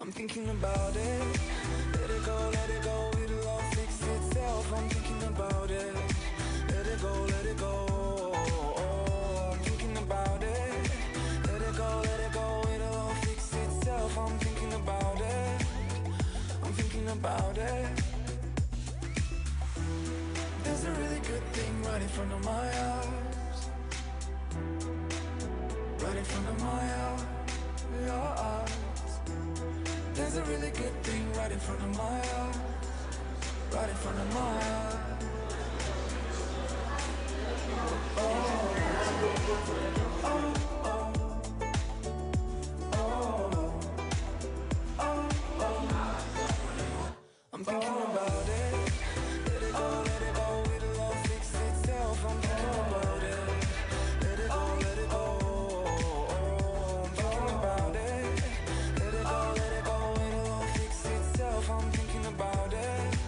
I'm thinking about it. Let it go, it'll all fix itself. I'm thinking about it. Let it go, let it go. I'm thinking about it. Let it go, it'll all fix itself. I'm thinking about it. I'm thinking about it. There's a really good thing right in front of my eyes. Right in front of my eyes. Your eyes. There's a really good thing right in front of my eyes. Right in front of my eyes. Oh, oh, oh, oh, oh, oh. I'm thinking about it. Let it go, it'll all fix itself. I'm thinking about it. Let it go, let it go. I'm thinking about it. Let it go, it'll all fix itself. I'm thinking about it.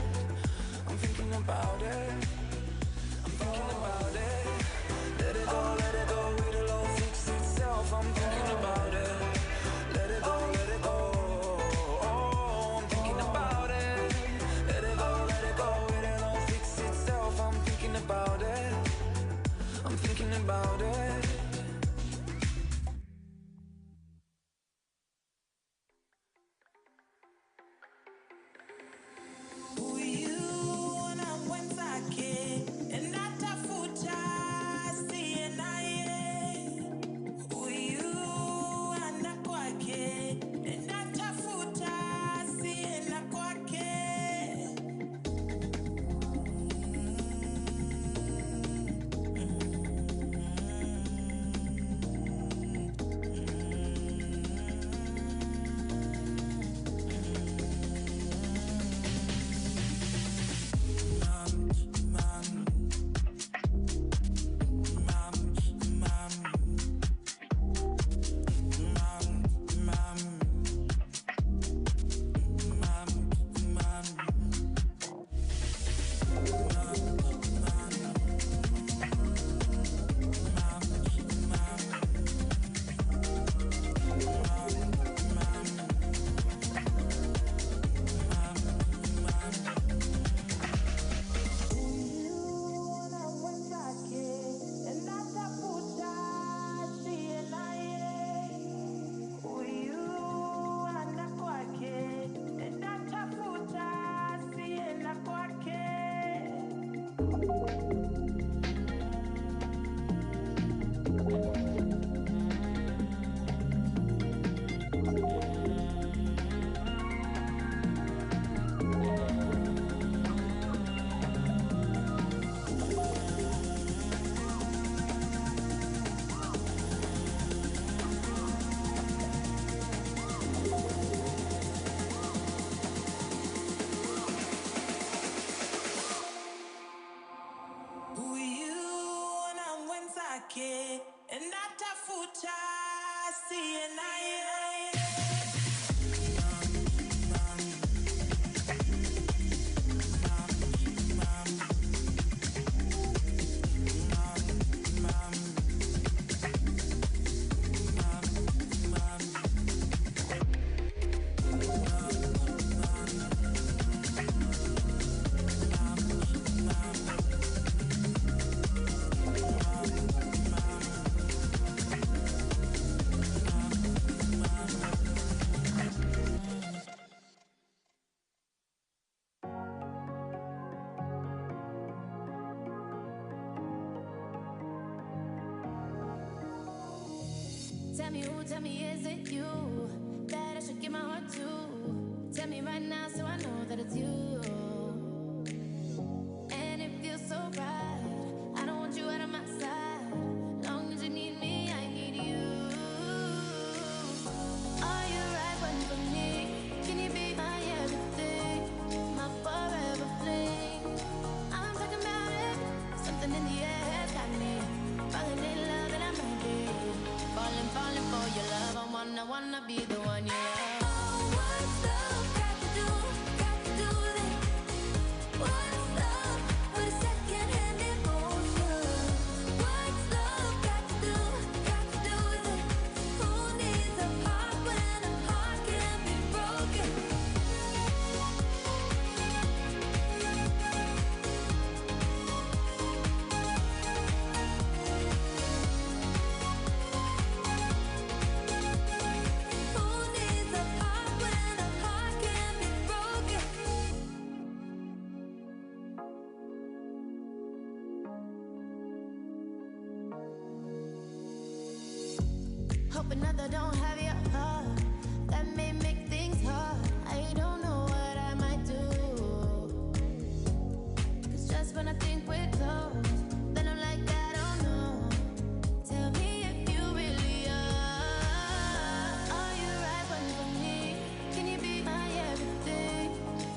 I'm thinking about it. I'm thinking about it. Let it go, it'll all fix itself. I'm thinking about it. Let it go, oh, I'm thinking about it. Let it go, it'll all fix itself. I'm thinking about it. I'm thinking about it. Tell me, is it you that I should give my heart to? Tell me right now so I know that it's you. And it feels so right. I don't want you out of my sight. Long as you need me, I need you. Are you right one for me? Can you be my everything? My forever fling. I'm talking about it. Something in the air has got me falling in love and I'm ready. Falling for your love. I wanna be the one you love. Oh, what's love got to do that? What's love but a second-hand emotion? What's love got to do with it? Who needs a heart when a heart can be broken? hoping that I don't have your heart. That may make things hard. I don't know what I might do. 'Cause just when I think we're close, then I'm like, I don't know. Tell me if you really are. Are you right one for me? Can you be my everything?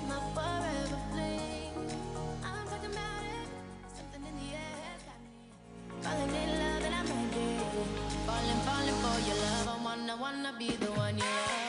My forever fling. I'm talking about it. Something in the air got me falling in love and I'm ready. Falling for your love. I wanna be the one you love.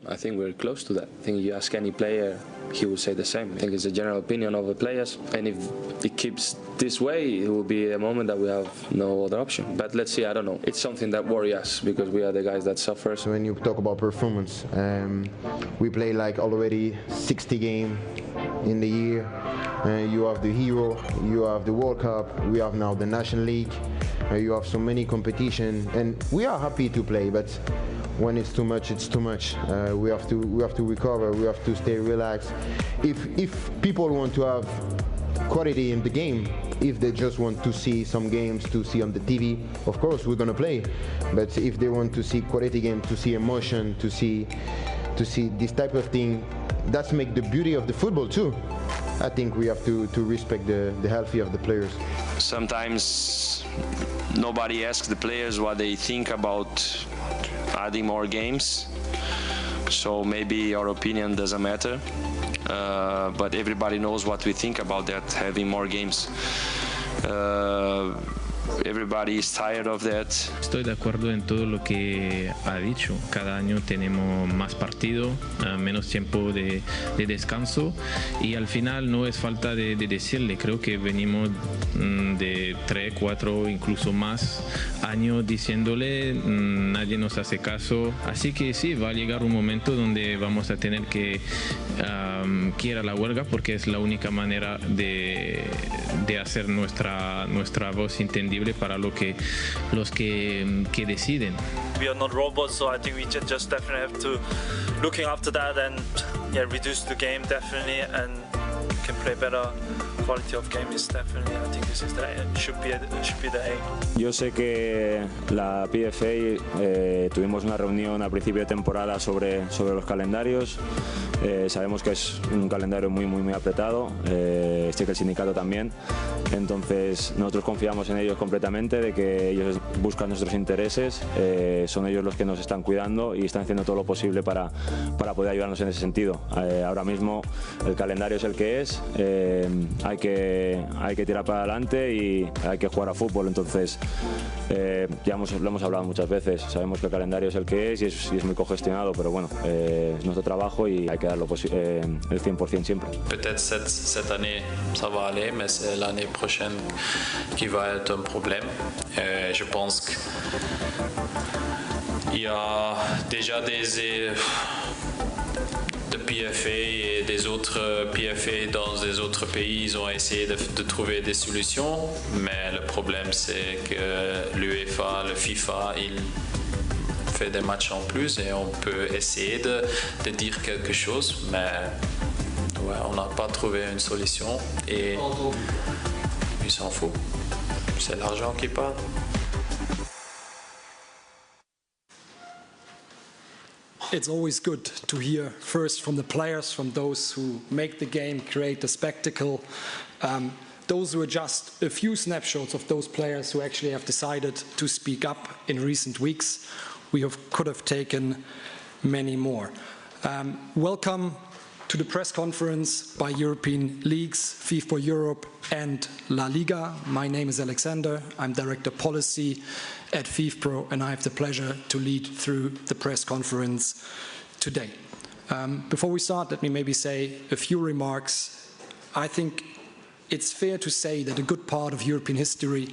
I think we're close to that. I think you ask any player, he will say the same. I think it's a general opinion of the players, and if it keeps this way, it will be a moment that we have no other option. But let's see, I don't know. It's something that worries us because we are the guys that suffer. So when you talk about performance, we play like already 60 games in the year. You have the Euro, you have the World Cup, we have now the National League. You have so many competition, and we are happy to play, but when it's too much, it's too much. We have to recover. We have to stay relaxed. If people want to have quality in the game, if they just want to see some games to see on the TV, of course we're gonna play. But if they want to see quality game, to see emotion, to see this type of thing, that's make the beauty of the football too. I think we have to respect the healthy of the players. Sometimes nobody asks the players what they think about adding more games, so maybe our opinion doesn't matter, but everybody knows what we think about that, having more games. Everybody is tired of that. Estoy de acuerdo en todo lo que ha dicho. Cada año tenemos más partido, menos tiempo de descanso, y al final no es falta de decirle. Creo que venimos de 3, 4, incluso más años diciéndole, nadie nos hace caso. Así que sí, va a llegar un momento donde vamos a tener que ir a la huelga, porque es la única manera de hacer nuestra voz entendible para los que deciden. We are not robots, so I think we just definitely have to looking after that and reduce the game definitely, and can play better. Quality of game is definitely, I think this is should be the aim. Yo sé que la PFA tuvimos una reunión a principio de temporada sobre los calendarios. Sabemos que es un calendario muy apretado, sé que el sindicato también, entonces nosotros confiamos en ellos completamente, de que ellos buscan nuestros intereses, son ellos los que nos están cuidando y están haciendo todo lo posible para poder ayudarnos en ese sentido. Ahora mismo el calendario es el que es, hay que tirar para adelante y hay que jugar a fútbol, entonces ya lo hemos hablado muchas veces, sabemos que el calendario es el que es y es muy congestionado, pero bueno, es nuestro trabajo y hay que dar el 100% siempre. Peut-être cette année ça va aller, mais c'est l'année prochaine qui va être un problème. Je pense qu'il y a déjà des PFA et des autres PFA dans des autres pays, ils ont essayé de trouver des solutions, mais le problème c'est que l'UEFA, le FIFA, il fait des matchs en plus et on peut essayer de dire quelque chose, mais ouais, on n'a pas trouvé une solution et ils s'en foutent, c'est l'argent qui parle. It's always good to hear first from the players, from those who make the game, create the spectacle. Those were just a few snapshots of those players who actually have decided to speak up in recent weeks. We could have taken many more. Welcome to the press conference by European leagues, FIFA Europe and La Liga. My name is Alexander. I'm Director Policy at FIFPro, and I have the pleasure to lead through the press conference today. Before we start, let me maybe say a few remarks. I think it's fair to say that a good part of European history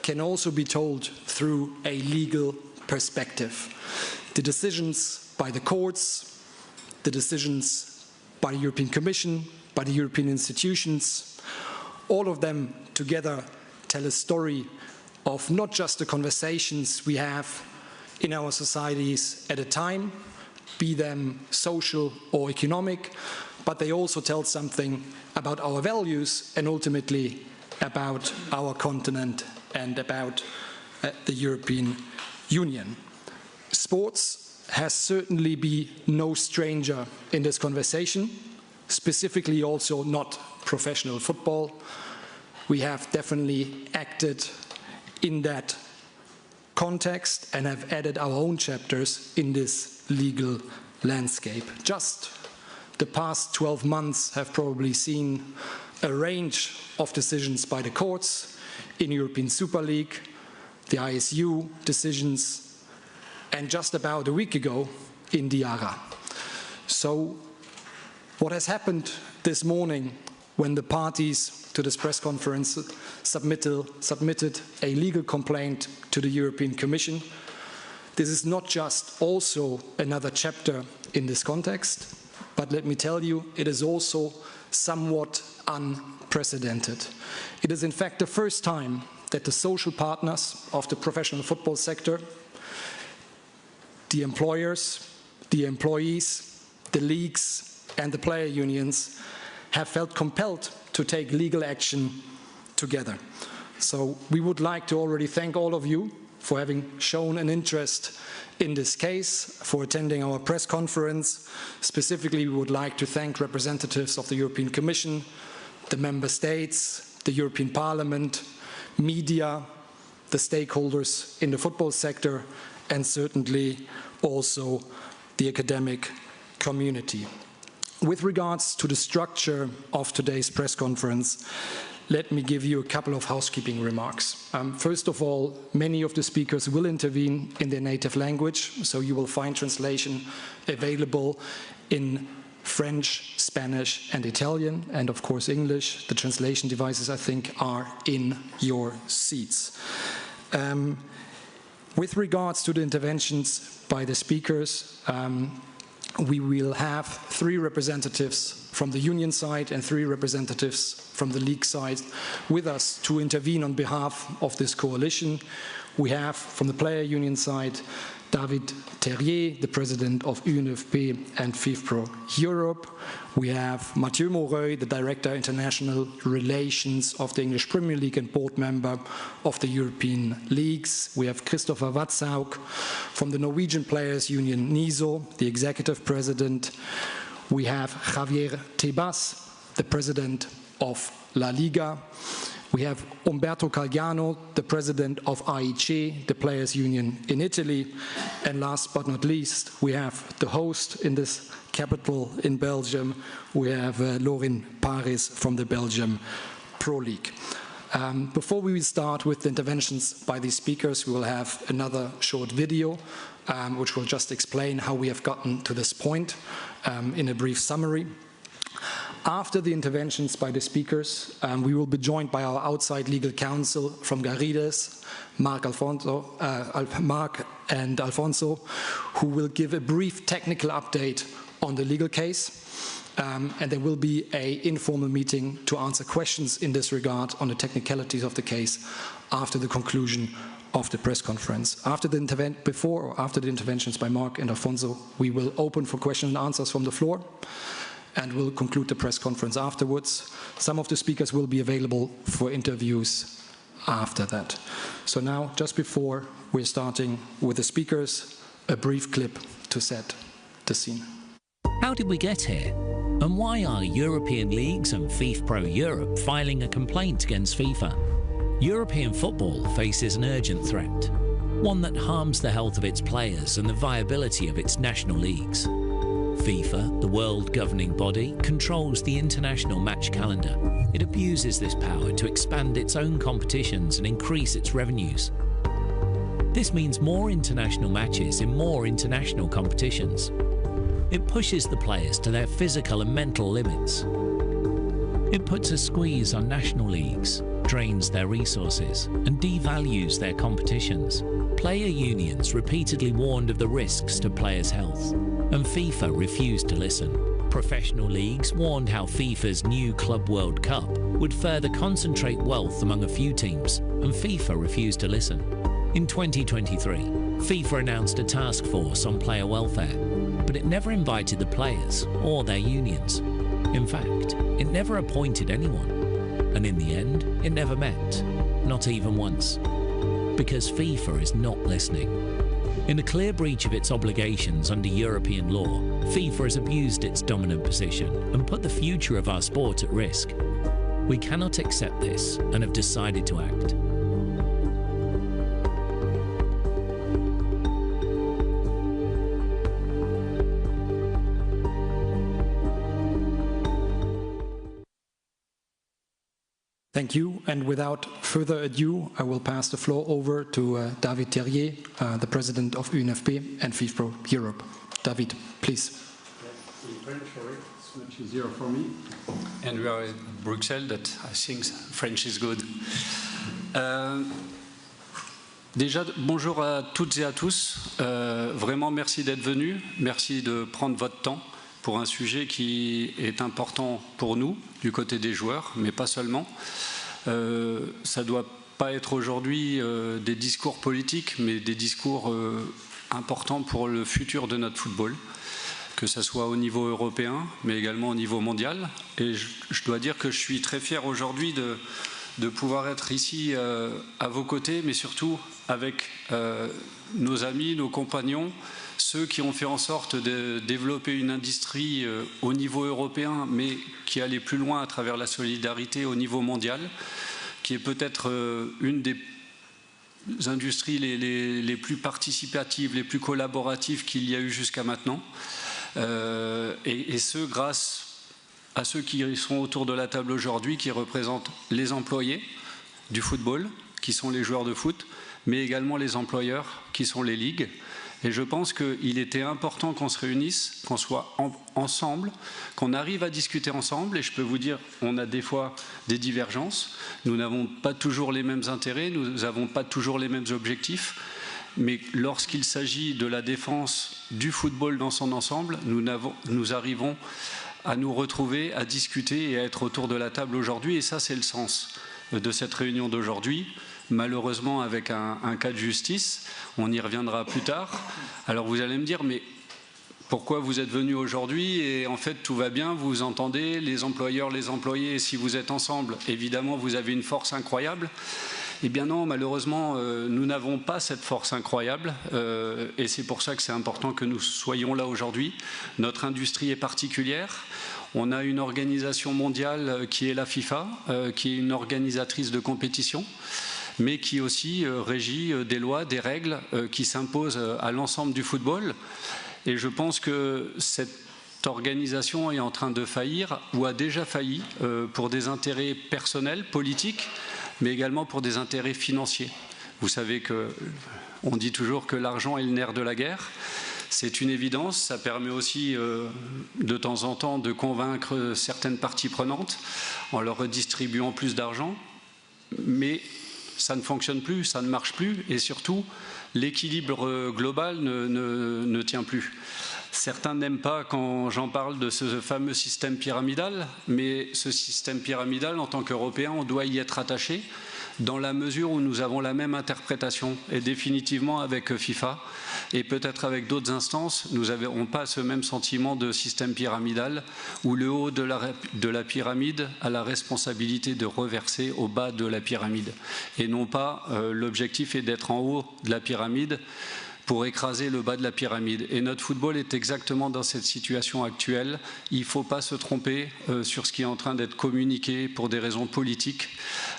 can also be told through a legal perspective. The decisions by the courts, the decisions by the European Commission, by the European institutions, all of them together tell a story of not just the conversations we have in our societies at a time, be them social or economic, but they also tell something about our values and ultimately about our continent and about the European Union. Sports has certainly been no stranger in this conversation, specifically also not professional football. We have definitely acted in that context and have added our own chapters in this legal landscape. Just the past 12 months have probably seen a range of decisions by the courts in European Super League, the ISU decisions, and just about a week ago in Diarra. So what has happened this morning when the parties to this press conference submitted a legal complaint to the European Commission, this is not just also another chapter in this context, but let me tell you, it is also somewhat unprecedented. It is in fact the first time that the social partners of the professional football sector, the employers, the employees, the leagues and the player unions have felt compelled to take legal action together. So we would like to already thank all of you for having shown an interest in this case, for attending our press conference. Specifically, we would like to thank representatives of the European Commission, the Member States, the European Parliament, media, the stakeholders in the football sector, and certainly also the academic community. With regards to the structure of today's press conference, let me give you a couple of housekeeping remarks. First of all, many of the speakers will intervene in their native language, so you will find translation available in French, Spanish and Italian, and of course English. The translation devices, I think, are in your seats. With regards to the interventions by the speakers, we will have 3 representatives from the union side and 3 representatives from the league side with us to intervene on behalf of this coalition. We have from the player union side David Terrier, the president of UNFP and FIFPro Europe. We have Mathieu Moreuil, the director international relations of the English Premier League and board member of the European leagues. We have Christopher Watzauk from the Norwegian Players Union NISO, the executive president. We have Javier Tebas, the president of La Liga. We have Umberto Calgano, the president of AIC, the Players Union in Italy. And last but not least, we have the host in this capital in Belgium. We have Lorin Paris from the Belgium Pro League. Before we start with the interventions by these speakers, we will have another short video which will just explain how we have gotten to this point in a brief summary. After the interventions by the speakers, we will be joined by our outside legal counsel from Garrides, Mark and Alfonso, who will give a brief technical update on the legal case. And there will be an informal meeting to answer questions in this regard on the technicalities of the case after the conclusion of the press conference. Before or after the interventions by Mark and Alfonso, we will open for questions and answers from the floor, and we'll conclude the press conference afterwards. Some of the speakers will be available for interviews after that. So now, just before we're starting with the speakers, a brief clip to set the scene. How did we get here? And why are European leagues and FIFA Pro Europe filing a complaint against FIFA? European football faces an urgent threat, one that harms the health of its players and the viability of its national leagues. FIFA, the world governing body, controls the international match calendar. It abuses this power to expand its own competitions and increase its revenues. This means more international matches in more international competitions. It pushes the players to their physical and mental limits. It puts a squeeze on national leagues, drains their resources, and devalues their competitions. Player unions repeatedly warned of the risks to players' health, and FIFA refused to listen. Professional leagues warned how FIFA's new Club World Cup would further concentrate wealth among a few teams, and FIFA refused to listen. In 2023, FIFA announced a task force on player welfare, but it never invited the players or their unions. In fact, it never appointed anyone. And in the end, it never met, not even once. Because FIFA is not listening. In a clear breach of its obligations under European law, FIFA has abused its dominant position and put the future of our sport at risk. We cannot accept this and have decided to act. Thank you. And without further ado, I will pass the floor over to David Terrier, the president of UNFP and FIFA Pro Europe. David, please. In French, sorry, it's much easier for me. And we are in Bruxelles, that I think French is good. Déjà, bonjour à toutes et à tous. Vraiment, merci d'être venus. Merci de prendre votre temps pour un sujet qui est important pour nous, du côté des joueurs, mais pas seulement. Ça ne doit pas être aujourd'hui des discours politiques, mais des discours importants pour le futur de notre football, que ce soit au niveau européen, mais également au niveau mondial. Et je dois dire que je suis très fier aujourd'hui de pouvoir être ici à vos côtés, mais surtout avec nos amis, nos compagnons, ceux qui ont fait en sorte de développer une industrie au niveau européen, mais qui allait plus loin à travers la solidarité au niveau mondial, qui est peut-être une des industries les plus participatives, les plus collaboratives qu'il y a eu jusqu'à maintenant. Et ce, grâce à ceux qui sont autour de la table aujourd'hui, qui représentent les employés du football, qui sont les joueurs de foot, mais également les employeurs, qui sont les ligues. Et je pense qu'il était important qu'on se réunisse, qu'on soit ensemble, qu'on arrive à discuter ensemble. Et je peux vous dire, on a des fois des divergences. Nous n'avons pas toujours les mêmes intérêts, nous n'avons pas toujours les mêmes objectifs. Mais lorsqu'il s'agit de la défense du football dans son ensemble, nous arrivons à nous retrouver, à discuter et à être autour de la table aujourd'hui. Et ça, c'est le sens de cette réunion d'aujourd'hui. Malheureusement avec un cas de justice, on y reviendra plus tard. Alors vous allez me dire, mais pourquoi vous êtes venus aujourd'hui et en fait tout va bien, vous entendez, les employeurs, les employés, si vous êtes ensemble, évidemment vous avez une force incroyable. Eh bien non, malheureusement, nous n'avons pas cette force incroyable et c'est pour ça que c'est important que nous soyons là aujourd'hui. Notre industrie est particulière. On a une organisation mondiale qui est la FIFA, qui est une organisatrice de compétition, mais qui aussi régit des lois, des règles qui s'imposent à l'ensemble du football. Et je pense que cette organisation est en train de faillir ou a déjà failli pour des intérêts personnels, politiques, mais également pour des intérêts financiers. Vous savez qu'on dit toujours que l'argent est le nerf de la guerre. C'est une évidence, ça permet aussi de temps en temps de convaincre certaines parties prenantes en leur redistribuant plus d'argent, mais ça ne fonctionne plus, ça ne marche plus et surtout l'équilibre global ne tient plus. Certains n'aiment pas quand j'en parle de ce fameux système pyramidal, mais ce système pyramidal, en tant qu'Européens, on doit y être attaché dans la mesure où nous avons la même interprétation. Et définitivement avec FIFA, et peut-être avec d'autres instances, nous n'avons pas ce même sentiment de système pyramidal où le haut de la pyramide a la responsabilité de reverser au bas de la pyramide. Et non pas l'objectif est d'être en haut de la pyramide pour écraser le bas de la pyramide. Et notre football est exactement dans cette situation actuelle. Il ne faut pas se tromper sur ce qui est en train d'être communiqué pour des raisons politiques,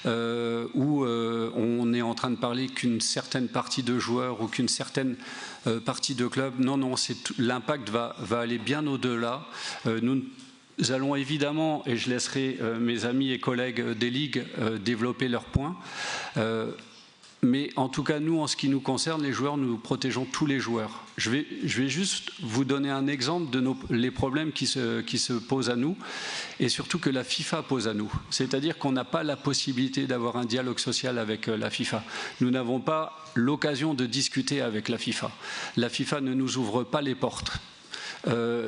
où on est en train de parler qu'une certaine partie de joueurs ou qu'une certaine partie de clubs. Non, non, l'impact va aller bien au-delà. Nous allons évidemment, et je laisserai mes amis et collègues des ligues développer leurs points, mais en tout cas, nous, en ce qui nous concerne, les joueurs, nous protégeons tous les joueurs. Je vais juste vous donner un exemple de les problèmes qui se posent à nous et surtout que la FIFA pose à nous. C'est-à-dire qu'on n'a pas la possibilité d'avoir un dialogue social avec la FIFA. Nous n'avons pas l'occasion de discuter avec la FIFA. La FIFA ne nous ouvre pas les portes.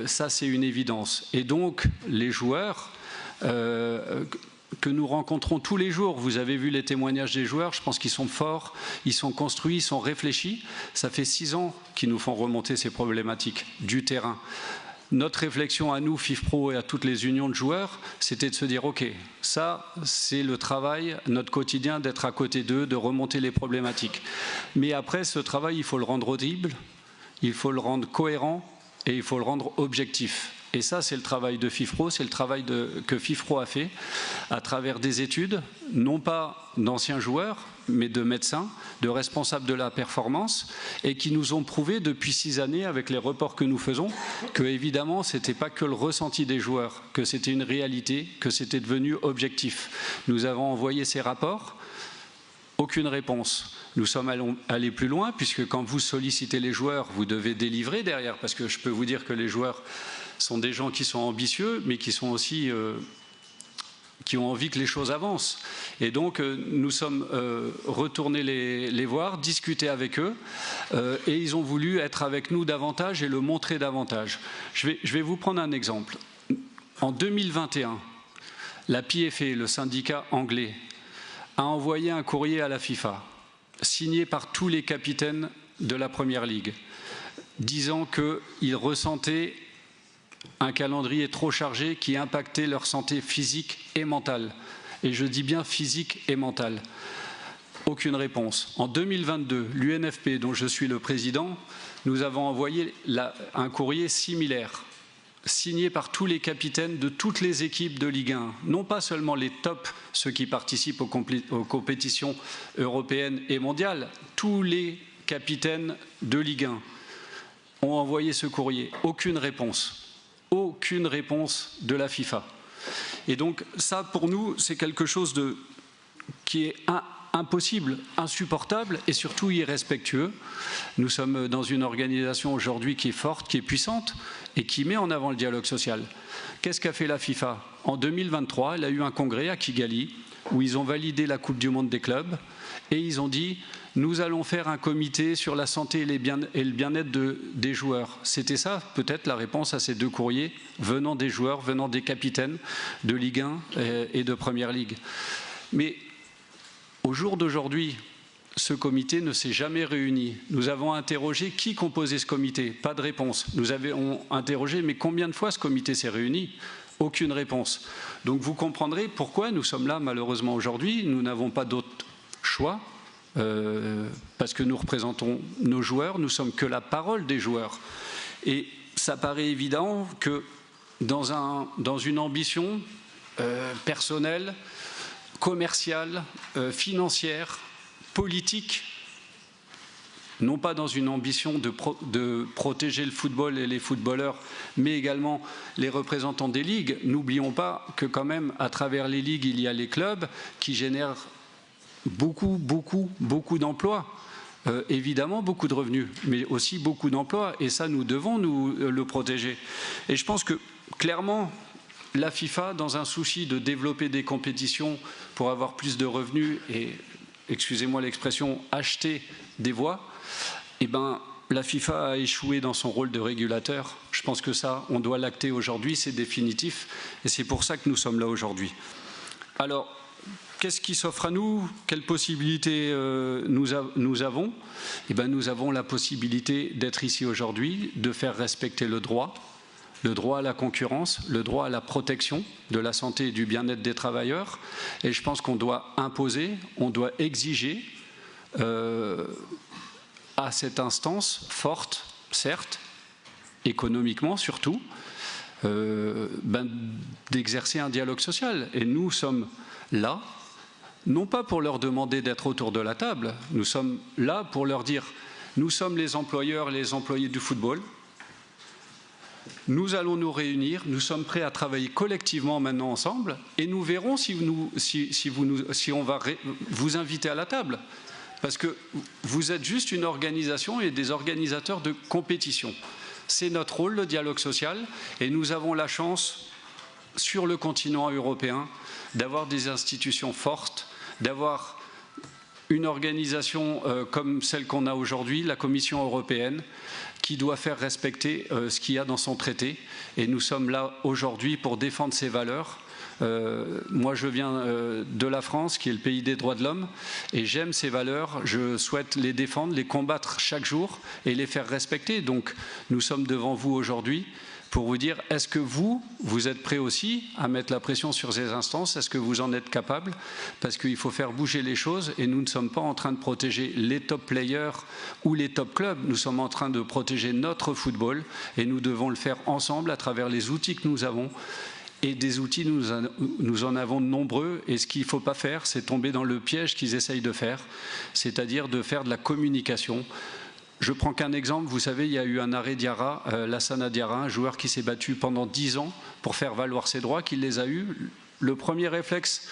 Ça, c'est une évidence. Et donc, les joueurs que nous rencontrons tous les jours. Vous avez vu les témoignages des joueurs, je pense qu'ils sont forts, ils sont construits, ils sont réfléchis. Ça fait 6 ans qu'ils nous font remonter ces problématiques du terrain. Notre réflexion à nous, FIFPro et à toutes les unions de joueurs, c'était de se dire, ok, ça c'est le travail, notre quotidien, d'être à côté d'eux, de remonter les problématiques. Mais après, ce travail, il faut le rendre audible, il faut le rendre cohérent et il faut le rendre objectif. Et ça, c'est le travail de FIFPro, c'est le travail que FIFPro a fait à travers des études, non pas d'anciens joueurs, mais de médecins, de responsables de la performance, et qui nous ont prouvé depuis 6 années, avec les reports que nous faisons, que évidemment, ce n'était pas que le ressenti des joueurs, que c'était une réalité, que c'était devenu objectif. Nous avons envoyé ces rapports, aucune réponse. Nous sommes allés plus loin, puisque quand vous sollicitez les joueurs, vous devez délivrer derrière, parce que je peux vous dire que les joueurs sont des gens qui sont ambitieux, mais qui sont aussi qui ont envie que les choses avancent. Et donc, nous sommes retournés les voir, discuter avec eux, et ils ont voulu être avec nous davantage et le montrer davantage. Je vais vous prendre un exemple. En 2021, la PFA, le syndicat anglais, a envoyé un courrier à la FIFA, signé par tous les capitaines de la Première Ligue, disant qu'ils ressentaient un calendrier trop chargé qui impactait leur santé physique et mentale. Et je dis bien physique et mentale. Aucune réponse. En 2022, l'UNFP, dont je suis le président, nous avons envoyé un courrier similaire, signé par tous les capitaines de toutes les équipes de Ligue 1, non pas seulement les tops, ceux qui participent aux compétitions européennes et mondiales, tous les capitaines de Ligue 1 ont envoyé ce courrier. Aucune réponse. Aucune réponse de la FIFA. Et donc ça, pour nous, c'est quelque chose qui est impossible, insupportable et surtout irrespectueux. Nous sommes dans une organisation aujourd'hui qui est forte, qui est puissante et qui met en avant le dialogue social. Qu'est-ce qu'a fait la FIFA? En 2023, elle a eu un congrès à Kigali où ils ont validé la Coupe du Monde des clubs et ils ont dit « Nous allons faire un comité sur la santé et le bien-être des joueurs ». C'était ça, peut-être, la réponse à ces 2 courriers venant des joueurs, venant des capitaines de Ligue 1 et de Première Ligue. Mais au jour d'aujourd'hui, ce comité ne s'est jamais réuni. Nous avons interrogé qui composait ce comité. Pas de réponse. Nous avons interrogé, mais combien de fois ce comité s'est réuni? Aucune réponse. Donc vous comprendrez pourquoi nous sommes là malheureusement aujourd'hui. Nous n'avons pas d'autre choix, parce que nous représentons nos joueurs, nous sommes que la parole des joueurs. Et ça paraît évident que dans une ambition personnelle, commerciale, financière, politique, non pas dans une ambition de protéger le football et les footballeurs, mais également les représentants des ligues. N'oublions pas que quand même, à travers les ligues, il y a les clubs qui génèrent beaucoup d'emplois. Évidemment, beaucoup de revenus, mais aussi beaucoup d'emplois. Et ça, nous devons le protéger. Et je pense que, clairement, la FIFA, dans un souci de développer des compétitions pour avoir plus de revenus et, excusez-moi l'expression, acheter des voix, eh ben, la FIFA a échoué dans son rôle de régulateur. Je pense que ça, on doit l'acter aujourd'hui, c'est définitif. Et c'est pour ça que nous sommes là aujourd'hui. Alors, qu'est-ce qui s'offre à nous? Quelles possibilités nous avons? Eh ben, nous avons la possibilité d'être ici aujourd'hui, de faire respecter le droit à la concurrence, le droit à la protection de la santé et du bien-être des travailleurs. Et je pense qu'on doit imposer, on doit exiger à cette instance forte, certes, économiquement surtout, d'exercer un dialogue social. Et nous sommes là, non pas pour leur demander d'être autour de la table, nous sommes là pour leur dire, nous sommes les employeurs et les employés du football, nous allons nous réunir, nous sommes prêts à travailler collectivement maintenant ensemble et nous verrons si on va vous inviter à la table. Parce que vous êtes juste une organisation et des organisateurs de compétition. C'est notre rôle, le dialogue social, et nous avons la chance, sur le continent européen, d'avoir des institutions fortes, d'avoir une organisation comme celle qu'on a aujourd'hui, la Commission européenne, qui doit faire respecter ce qu'il y a dans son traité. Et nous sommes là aujourd'hui pour défendre ces valeurs. Moi, je viens de la France, qui est le pays des droits de l'homme, et j'aime ces valeurs. Je souhaite les défendre, les combattre chaque jour et les faire respecter. Donc, nous sommes devant vous aujourd'hui pour vous dire, est-ce que vous êtes prêts aussi à mettre la pression sur ces instances? Est-ce que vous en êtes capable? Parce qu'il faut faire bouger les choses et nous ne sommes pas en train de protéger les top players ou les top clubs. Nous sommes en train de protéger notre football et nous devons le faire ensemble à travers les outils que nous avons. Et des outils, nous en avons de nombreux. Et ce qu'il ne faut pas faire, c'est tomber dans le piège qu'ils essayent de faire, c'est-à-dire de faire de la communication. Je prends qu'un exemple, vous savez, il y a eu un arrêt Diarra, Lassana Diarra, un joueur qui s'est battu pendant 10 ans pour faire valoir ses droits, qu'il les a eus. Le premier réflexe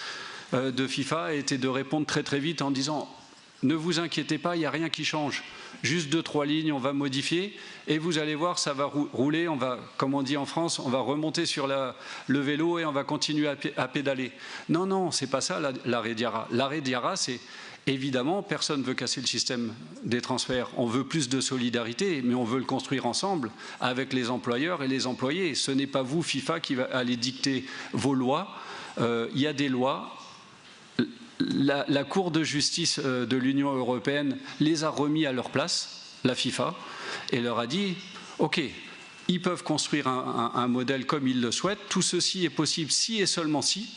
de FIFA a été de répondre très vite en disant « Ne vous inquiétez pas, il n'y a rien qui change. Juste 2-3 lignes, on va modifier et vous allez voir, ça va rouler, on va, comme on dit en France, on va remonter sur le vélo et on va continuer à pédaler. » Non, c'est pas ça l'arrêt Diarra. L'arrêt Diarra, c'est évidemment, personne ne veut casser le système des transferts. On veut plus de solidarité, mais on veut le construire ensemble avec les employeurs et les employés. Ce n'est pas vous, FIFA, qui va aller dicter vos lois. Il y a des lois. La Cour de justice de l'Union européenne les a remis à leur place, la FIFA, et leur a dit « Ok, ils peuvent construire un modèle comme ils le souhaitent. Tout ceci est possible si et seulement si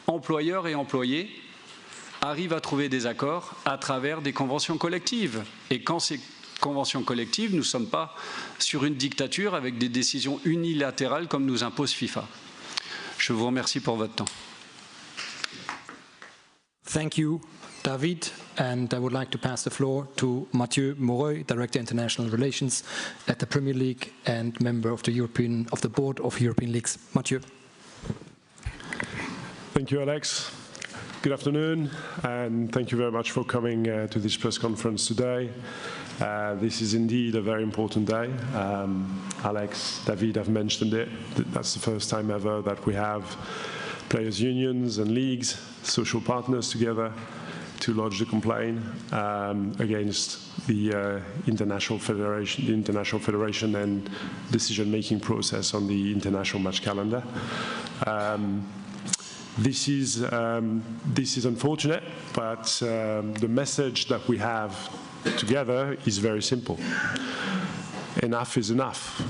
employeurs et employés arrivent à trouver des accords à travers des conventions collectives. Et quand ces conventions collectives, nous ne sommes pas sur une dictature avec des décisions unilatérales comme nous impose FIFA. » Je vous remercie pour votre temps. Thank you, David. And I would like to pass the floor to Mathieu Moreuil, Director International Relations at the Premier League and member of the Board of European Leagues. Mathieu. Thank you, Alex. Good afternoon, and thank you very much for coming to this press conference today. This is indeed a very important day. Alex, David have mentioned it. That's the first time ever that we have players' unions and leagues, social partners together to lodge the complaint against the international federation and decision-making process on the international match calendar. This is unfortunate, but the message that we have together is very simple. Enough is enough.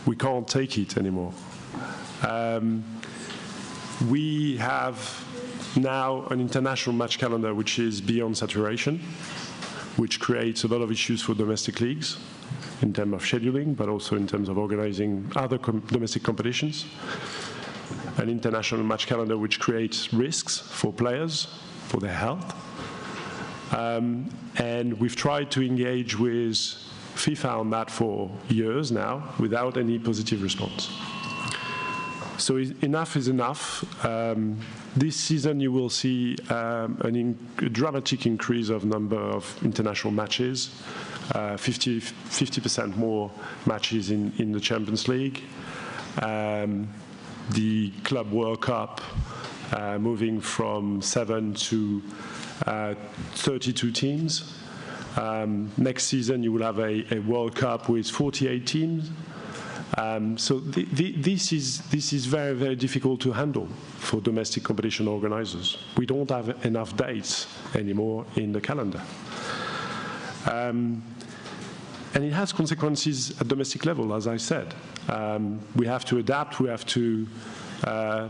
We can't take it anymore. We have now an international match calendar which is beyond saturation, which creates a lot of issues for domestic leagues in terms of scheduling, but also in terms of organizing other domestic competitions. An international match calendar which creates risks for players, for their health. And we've tried to engage with FIFA on that for years now without any positive response. So enough is enough. This season you will see a dramatic increase of number of international matches, 50% more matches in the Champions League. The Club World Cup moving from 7 to 32 teams. Next season you will have a World Cup with 48 teams. So this is very, very difficult to handle for domestic competition organizers. We don't have enough dates anymore in the calendar. And it has consequences at domestic level, as I said. We have to adapt, we have to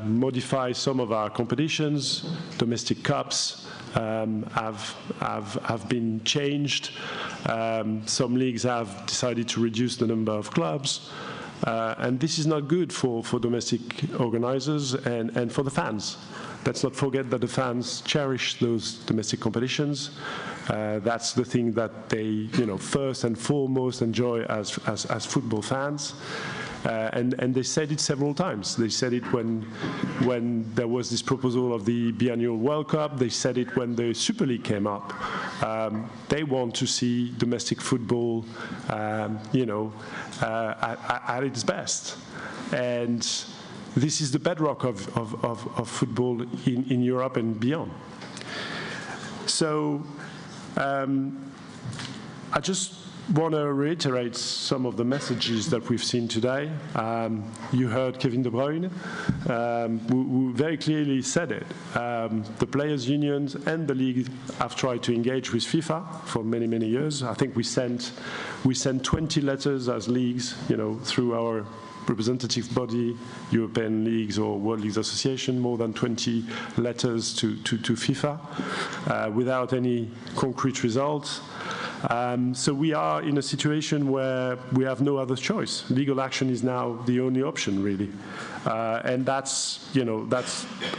modify some of our competitions. Domestic cups have been changed. Some leagues have decided to reduce the number of clubs. And this is not good for domestic organizers and for the fans. Let's not forget that the fans cherish those domestic competitions. That's the thing that they, first and foremost enjoy as football fans. And they said it several times. They said it when there was this proposal of the biannual World Cup. They said it when the Super League came up. They want to see domestic football, at its best. And this is the bedrock of football in Europe and beyond. So I just want to reiterate some of the messages that we've seen today. You heard Kevin De Bruyne, who very clearly said it. The players' unions and the league have tried to engage with FIFA for many, many years. I think we sent 20 letters as leagues, through our representative body, European Leagues or World Leagues Association, more than 20 letters to FIFA without any concrete results. So we are in a situation where we have no other choice. Legal action is now the only option, really. And that's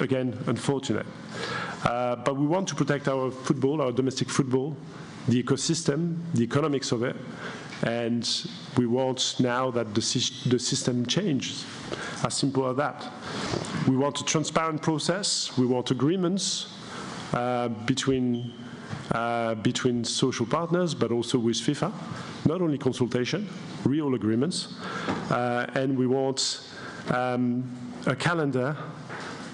again, unfortunate. But we want to protect our football, our domestic football, the ecosystem, the economics of it. And we want now that the system changes. As simple as that. We want a transparent process. We want agreements between social partners, but also with FIFA. Not only consultation, real agreements. And we want a calendar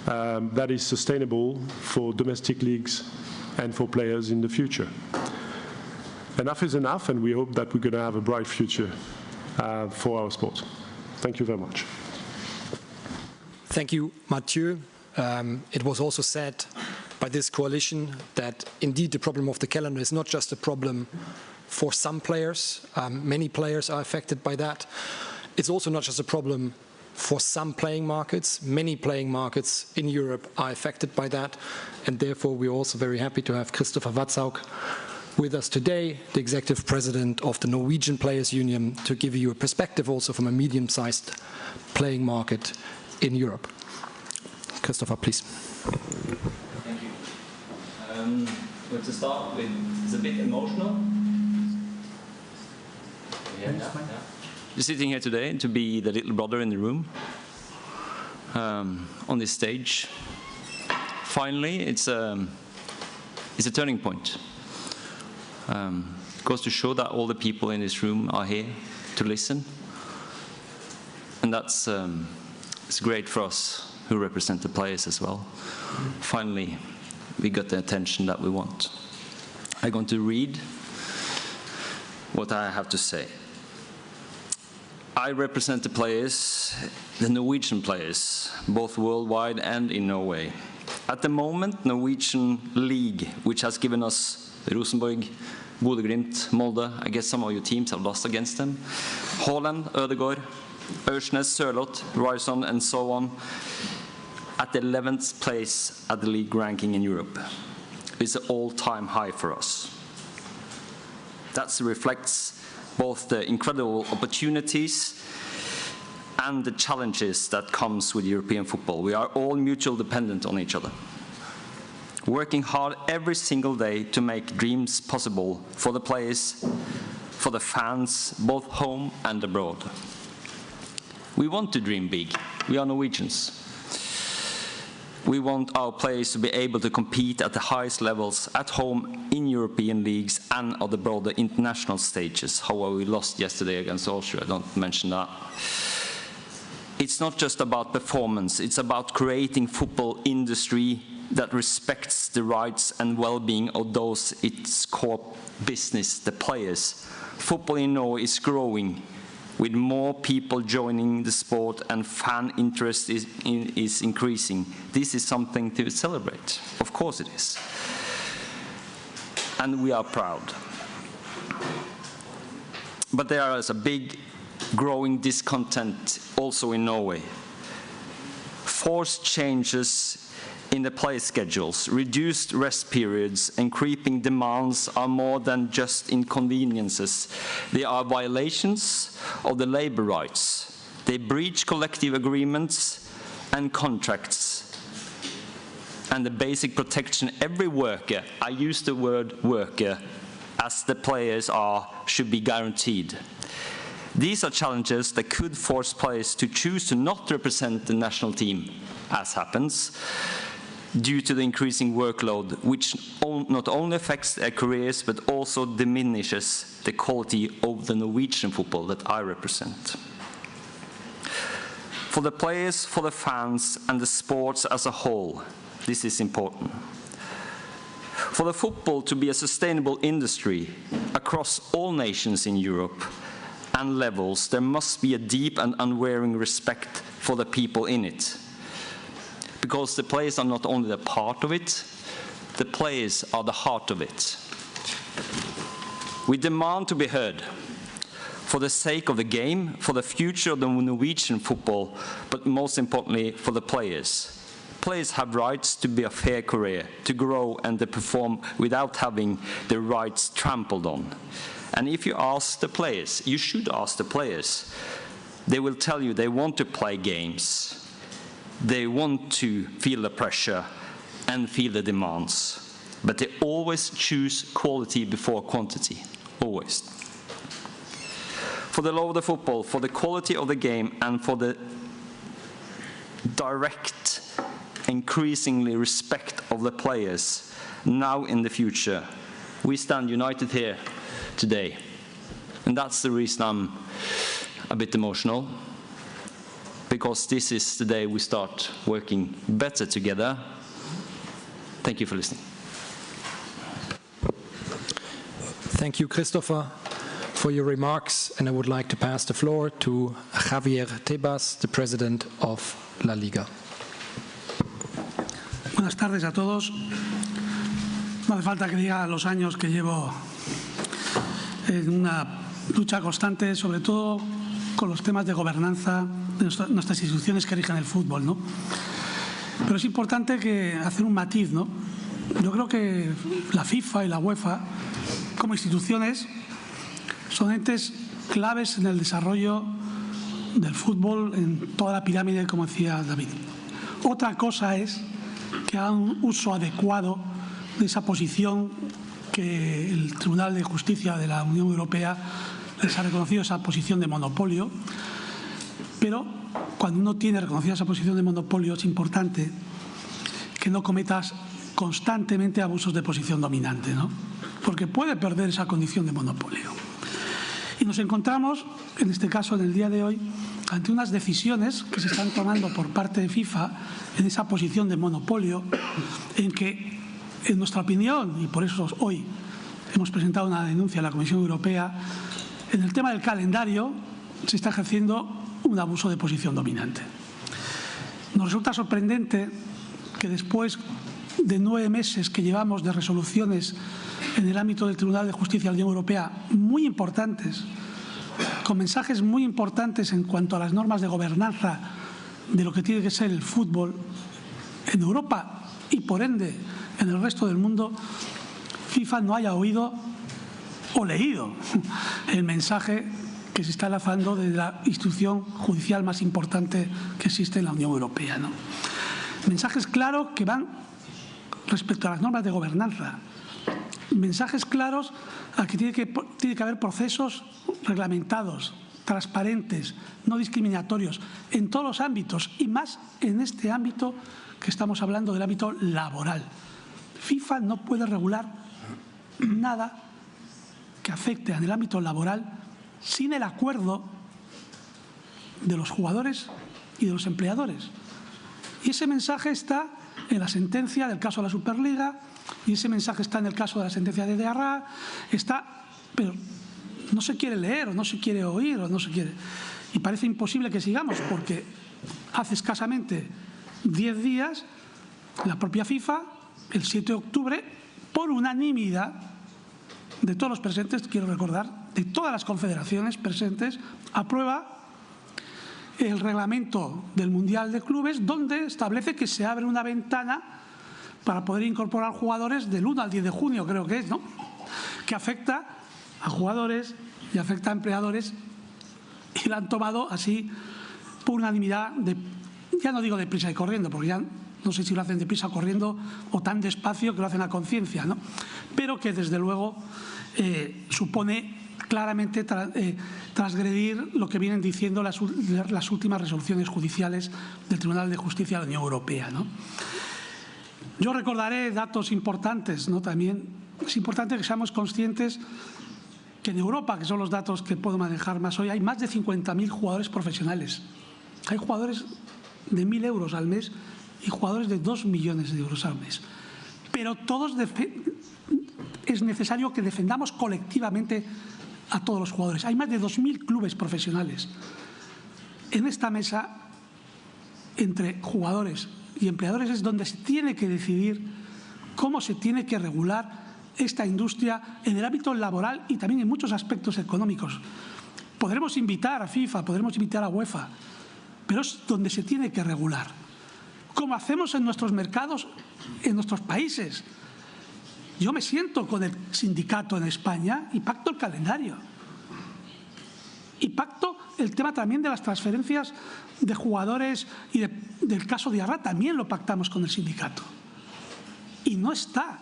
that is sustainable for domestic leagues and for players in the future. Enough is enough, and we hope that we're going to have a bright future for our sport. Thank you very much. Thank you, Mathieu. It was also said by this coalition that indeed the problem of the calendar is not just a problem for some players. Many players are affected by that. It's also not just a problem for some playing markets. Many playing markets in Europe are affected by that. And therefore, we're also very happy to have Christopher Watzauk with us today, the Executive President of the Norwegian Players Union, to give you a perspective also from a medium-sized playing market in Europe. Christopher, please. Thank you. Well, to start with, it's a bit emotional. Just sitting here today to be the little brother in the room on this stage. Finally, it's a turning point. Goes to show that all the people in this room are here to listen, and that's it's great for us who represent the players as well. Finally, we got the attention that we want. I'm going to read what I have to say. I represent the players, the Norwegian players, both worldwide and in Norway. At the moment, Norwegian League, which has given us Rosenborg, Bodø/Glimt, Molde, I guess some of your teams have lost against them, Haaland, Ødegaard, Ørsnes, Sørloth, Ryerson, and so on. at the 11th place at the league ranking in Europe. It's an all-time high for us. That reflects both the incredible opportunities and the challenges that comes with European football. We are all mutually dependent on each other, working hard every single day to make dreams possible for the players, for the fans, both home and abroad. We want to dream big. We are Norwegians. We want our players to be able to compete at the highest levels at home, in European leagues and on the broader international stages. However, we lost yesterday against Austria, don't mention that. It's not just about performance, it's about creating football industry that respects the rights and well-being of those its core business, the players. Football in Norway is growing, with more people joining the sport and fan interest is increasing. This is something to celebrate. Of course it is. And we are proud. But there is a big growing discontent also in Norway. Forced changes in the play schedules, reduced rest periods, and creeping demands are more than just inconveniences. They are violations of the labor rights. They breach collective agreements and contracts. And the basic protection every worker, I use the word worker, as the players are, should be guaranteed. These are challenges that could force players to choose to not represent the national team, as happens, due to the increasing workload, which not only affects their careers, but also diminishes the quality of the Norwegian football that I represent. For the players, for the fans, and the sports as a whole, this is important. For the football to be a sustainable industry across all nations in Europe and levels, there must be a deep and unwavering respect for the people in it. Because the players are not only a part of it, the players are the heart of it. We demand to be heard for the sake of the game, for the future of the Norwegian football, but most importantly for the players. Players have rights to be a fair career, to grow and to perform without having their rights trampled on. And if you ask the players, you should ask the players, they will tell you they want to play games. They want to feel the pressure and feel the demands, but they always choose quality before quantity, always. For the love of the football, for the quality of the game, and for the direct, increasingly respect of the players, now in the future, we stand united here today. And that's the reason I'm a bit emotional. Because this is the day we start working better together. Thank you for listening. Thank you, Christopher, for your remarks, and I would like to pass the floor to Javier Tebas, the president of La Liga. Buenas tardes a todos. No hace falta que diga los años que llevo en una lucha constante, sobre todo con los temas de gobernanza de nuestras instituciones que rigen el fútbol, ¿no? Pero es importante hacer un matiz, ¿no? Yo creo que la FIFA y la UEFA, como instituciones, son entes claves en el desarrollo del fútbol en toda la pirámide, como decía David. Otra cosa es que hagan un uso adecuado de esa posición que el Tribunal de Justicia de la Unión Europea les ha reconocido, esa posición de monopolio. Pero cuando uno tiene reconocida esa posición de monopolio, es importante que no cometas constantemente abusos de posición dominante, ¿no? Porque puede perder esa condición de monopolio. Y nos encontramos, en este caso, en el día de hoy, ante unas decisiones que se están tomando por parte de FIFA en esa posición de monopolio, en que, en nuestra opinión, y por eso hoy hemos presentado una denuncia a la Comisión Europea, en el tema del calendario se está ejerciendo un abuso de posición dominante. Nos resulta sorprendente que después de 9 meses que llevamos de resoluciones en el ámbito del Tribunal de Justicia de la Unión Europea muy importantes, con mensajes muy importantes en cuanto a las normas de gobernanza de lo que tiene que ser el fútbol en Europa y por ende en el resto del mundo, FIFA no haya oído o leído el mensaje que se está lanzando desde la institución judicial más importante que existe en la Unión Europea, ¿no? Mensajes claros que van respecto a las normas de gobernanza. Mensajes claros a que tiene que haber procesos reglamentados, transparentes, no discriminatorios, en todos los ámbitos y más en este ámbito que estamos hablando, del ámbito laboral. FIFA no puede regular nada que afecte en el ámbito laboral sin el acuerdo de los jugadores y de los empleadores. Y ese mensaje está en la sentencia del caso de la Superliga, y ese mensaje está en el caso de la sentencia de Diarra, pero no se quiere leer, o no se quiere oír, o no se quiere. Y parece imposible que sigamos, porque hace escasamente 10 días la propia FIFA, el 7 de octubre, por unanimidad de todos los presentes, quiero recordar, de todas las confederaciones presentes, aprueba el reglamento del Mundial de Clubes, donde establece que se abre una ventana para poder incorporar jugadores del 1 al 10 de junio, creo que es, ¿no? Que afecta a jugadores y afecta a empleadores, y la han tomado así por unanimidad, ya no digo deprisa y corriendo, porque ya no sé si lo hacen deprisa corriendo o tan despacio que lo hacen a conciencia, ¿no? Pero que desde luego supone claramente transgredir lo que vienen diciendo las últimas resoluciones judiciales del Tribunal de Justicia de la Unión Europea, ¿no? Yo recordaré datos importantes, ¿no? También es importante que seamos conscientes que en Europa, que son los datos que puedo manejar más hoy, hay más de 50.000 jugadores profesionales. Hay jugadores de 1.000 euros al mes y jugadores de 2 millones de euros al mes. Pero todos es necesario que defendamos colectivamente a todos los jugadores. Hay más de 2.000 clubes profesionales. En esta mesa, entre jugadores y empleadores, es donde se tiene que decidir cómo se tiene que regular esta industria en el ámbito laboral y también en muchos aspectos económicos. Podremos invitar a FIFA, podremos invitar a UEFA, pero es donde se tiene que regular. Como hacemos en nuestros mercados, en nuestros países. Yo me siento con el sindicato en España y pacto el calendario. Y pacto el tema también de las transferencias de jugadores y del caso de Diarra, también lo pactamos con el sindicato. Y no está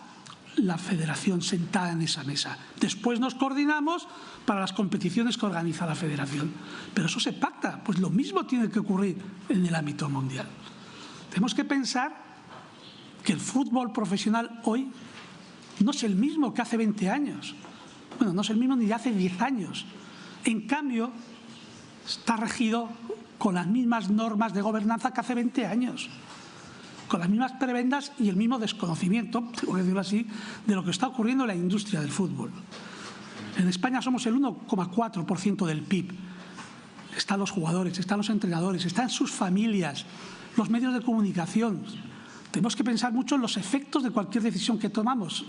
la federación sentada en esa mesa. Después nos coordinamos para las competiciones que organiza la federación. Pero eso se pacta. Pues lo mismo tiene que ocurrir en el ámbito mundial. Tenemos que pensar que el fútbol profesional hoy no es el mismo que hace 20 años. Bueno, no es el mismo ni de hace 10 años. En cambio, está regido con las mismas normas de gobernanza que hace 20 años. Con las mismas prebendas y el mismo desconocimiento, tengo que decirlo así, de lo que está ocurriendo en la industria del fútbol. En España somos el 1,4% del PIB. Están los jugadores, están los entrenadores, están sus familias, los medios de comunicación. Tenemos que pensar mucho en los efectos de cualquier decisión que tomamos.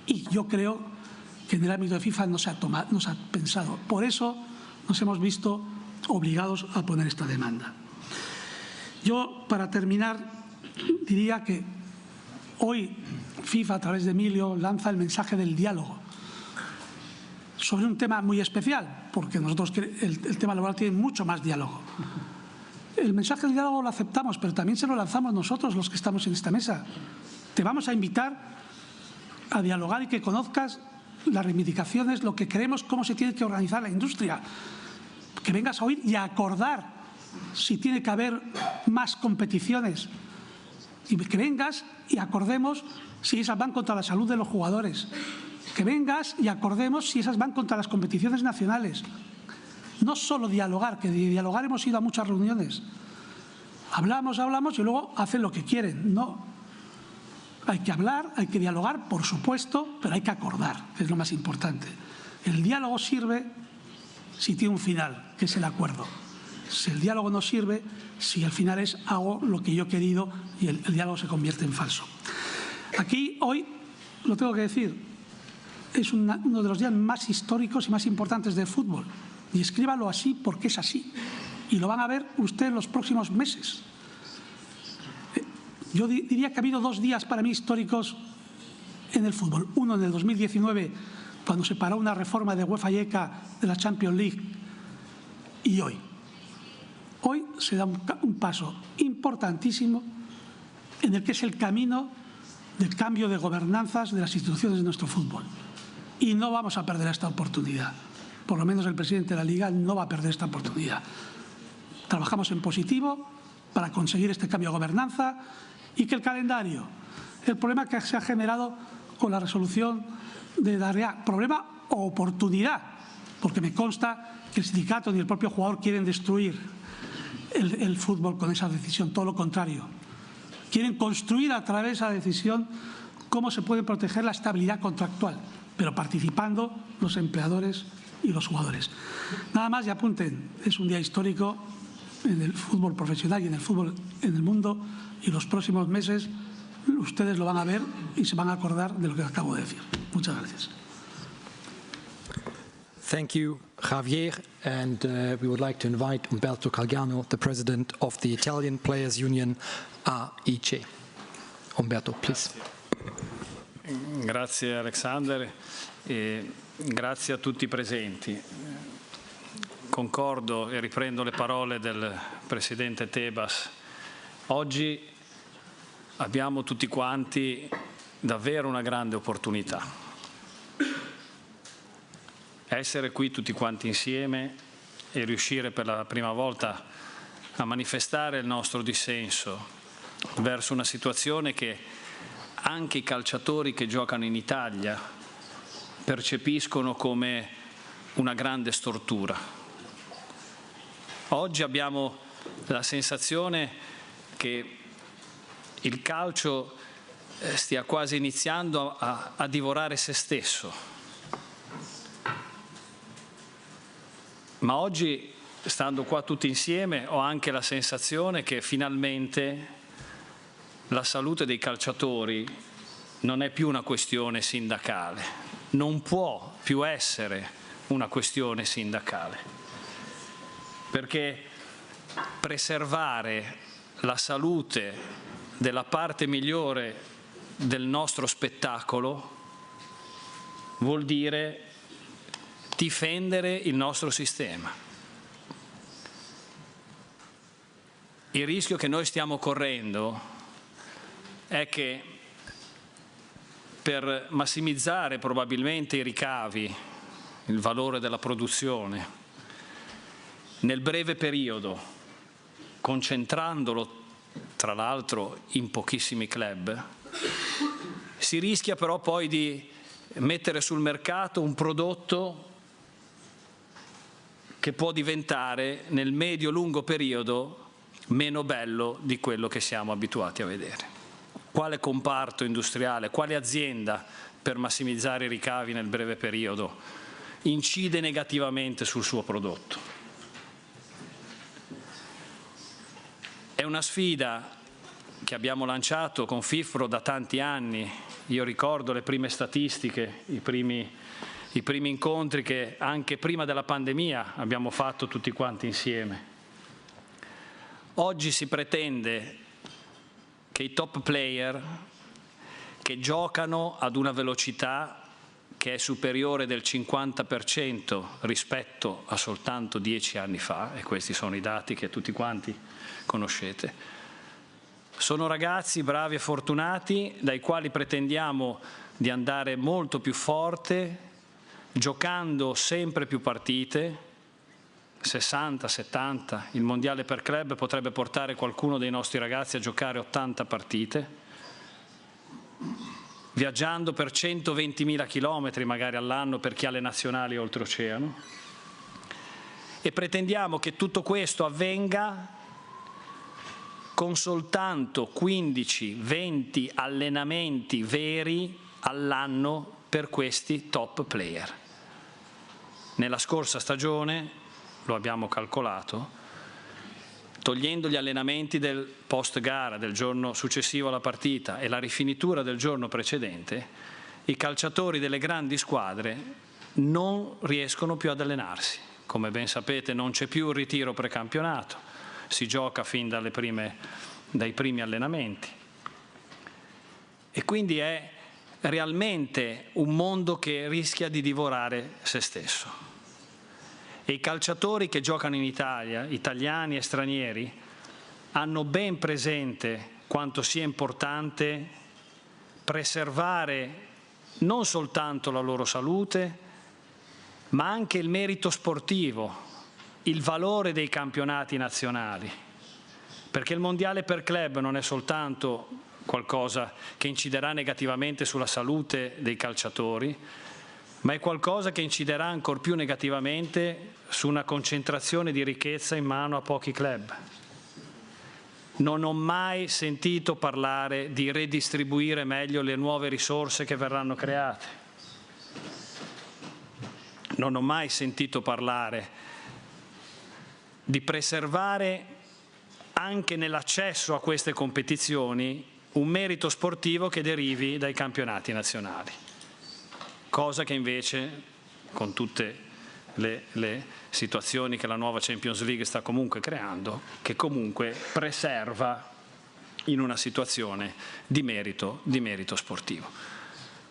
Y yo creo que en el ámbito de FIFA no se ha pensado. Por eso nos hemos visto obligados a poner esta demanda. Yo, para terminar, diría que hoy FIFA, a través de Emilio, lanza el mensaje del diálogo sobre un tema muy especial, porque nosotros el tema laboral tiene mucho más diálogo. El mensaje del diálogo lo aceptamos, pero también se lo lanzamos nosotros, los que estamos en esta mesa. Te vamos a invitar a dialogar y que conozcas las reivindicaciones, lo que queremos, cómo se tiene que organizar la industria. Que vengas a oír y a acordar si tiene que haber más competiciones. Y que vengas y acordemos si esas van contra la salud de los jugadores. Que vengas y acordemos si esas van contra las competiciones nacionales. No solo dialogar, que de dialogar hemos ido a muchas reuniones. Hablamos y luego hacen lo que quieren. No. Hay que hablar, hay que dialogar, por supuesto, pero hay que acordar, que es lo más importante. El diálogo sirve si tiene un final, que es el acuerdo. Si el diálogo no sirve, si al final es hago lo que yo he querido y el diálogo se convierte en falso. Aquí, hoy, lo tengo que decir, es uno de los días más históricos y más importantes del fútbol. Y escríbalo así porque es así. Y lo van a ver ustedes en los próximos meses. Yo diría que ha habido 2 días para mí históricos en el fútbol. Uno en el 2019, cuando se paró una reforma de UEFA y ECA de la Champions League, y hoy. Hoy se da un paso importantísimo en el que es el camino del cambio de gobernanzas de las instituciones de nuestro fútbol. Y no vamos a perder esta oportunidad. Por lo menos el presidente de la Liga no va a perder esta oportunidad. Trabajamos en positivo para conseguir este cambio de gobernanza y que el calendario, el problema que se ha generado con la resolución de Darriá, problema o oportunidad, porque me consta que el sindicato ni el propio jugador quieren destruir el fútbol con esa decisión, todo lo contrario. Quieren construir a través de esa decisión cómo se puede proteger la estabilidad contractual, pero participando los empleadores y los jugadores. Nada más, y apunten, es un día histórico en el fútbol profesional y en el fútbol en el mundo, y los próximos meses ustedes lo van a ver y se van a acordar de lo que acabo de decir. Muchas gracias. Thank you, Javier, and we would like to invite Umberto Calgano, the president of the Italian Players Union, AIC. Umberto, please. Grazie Alexander e grazie a tutti i presenti. Concordo e riprendo le parole del presidente Tebas. Oggi abbiamo tutti quanti davvero una grande opportunità. Essere qui tutti quanti insieme e riuscire per la prima volta a manifestare il nostro dissenso verso una situazione che anche i calciatori che giocano in Italia percepiscono come una grande stortura. Oggi abbiamo la sensazione che il calcio stia quasi iniziando a divorare se stesso. Ma oggi, stando qua tutti insieme, ho anche la sensazione che finalmente la salute dei calciatori non è più una questione sindacale, non può più essere una questione sindacale, perché preservare la salute della parte migliore del nostro spettacolo vuol dire difendere il nostro sistema. Il rischio che noi stiamo correndo è che per massimizzare probabilmente i ricavi, il valore della produzione, nel breve periodo, concentrandolo tra l'altro in pochissimi club, si rischia però poi di mettere sul mercato un prodotto che può diventare nel medio-lungo periodo meno bello di quello che siamo abituati a vedere. Quale comparto industriale, quale azienda per massimizzare i ricavi nel breve periodo incide negativamente sul suo prodotto? È una sfida che abbiamo lanciato con FIFPro da tanti anni. Io ricordo le prime statistiche, i primi incontri che anche prima della pandemia abbiamo fatto tutti quanti insieme. Oggi si pretende che i top player che giocano ad una velocità che è superiore del 50% rispetto a soltanto 10 anni fa, e questi sono i dati che tutti quanti conoscete, sono ragazzi bravi e fortunati dai quali pretendiamo di andare molto più forte, giocando sempre più partite, 60, 70, il mondiale per club potrebbe portare qualcuno dei nostri ragazzi a giocare 80 partite, viaggiando per 120.000 chilometri magari all'anno per chi ha le nazionali oltreoceano, e pretendiamo che tutto questo avvenga con soltanto 15-20 allenamenti veri all'anno per questi top player. Nella scorsa stagione, lo abbiamo calcolato, togliendo gli allenamenti del post gara, del giorno successivo alla partita, e la rifinitura del giorno precedente, i calciatori delle grandi squadre non riescono più ad allenarsi. Come ben sapete non c'è più il ritiro precampionato, si gioca fin dai primi allenamenti. E quindi è realmente un mondo che rischia di divorare se stesso. E i calciatori che giocano in Italia, italiani e stranieri, hanno ben presente quanto sia importante preservare non soltanto la loro salute, ma anche il merito sportivo, il valore dei campionati nazionali, perché il mondiale per club non è soltanto qualcosa che inciderà negativamente sulla salute dei calciatori, ma è qualcosa che inciderà ancor più negativamente su una concentrazione di ricchezza in mano a pochi club. Non ho mai sentito parlare di redistribuire meglio le nuove risorse che verranno create. Non ho mai sentito parlare di preservare anche nell'accesso a queste competizioni un merito sportivo che derivi dai campionati nazionali, cosa che invece, con tutte le situazioni che la nuova Champions League sta comunque creando, che comunque preserva in una situazione di merito sportivo.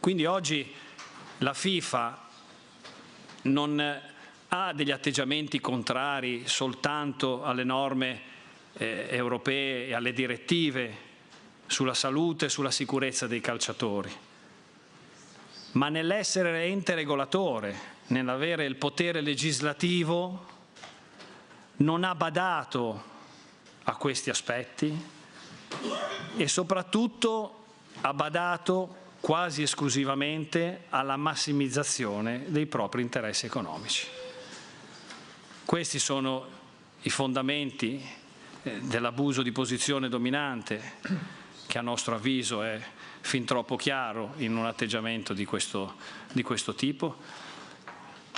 Quindi oggi la FIFA non ha degli atteggiamenti contrari soltanto alle norme europee e alle direttive sulla salute e sulla sicurezza dei calciatori, ma nell'essere ente regolatore, nell'avere il potere legislativo, non ha badato a questi aspetti e soprattutto ha badato quasi esclusivamente alla massimizzazione dei propri interessi economici. Questi sono i fondamenti dell'abuso di posizione dominante, che a nostro avviso è fin troppo chiaro in un atteggiamento di questo tipo,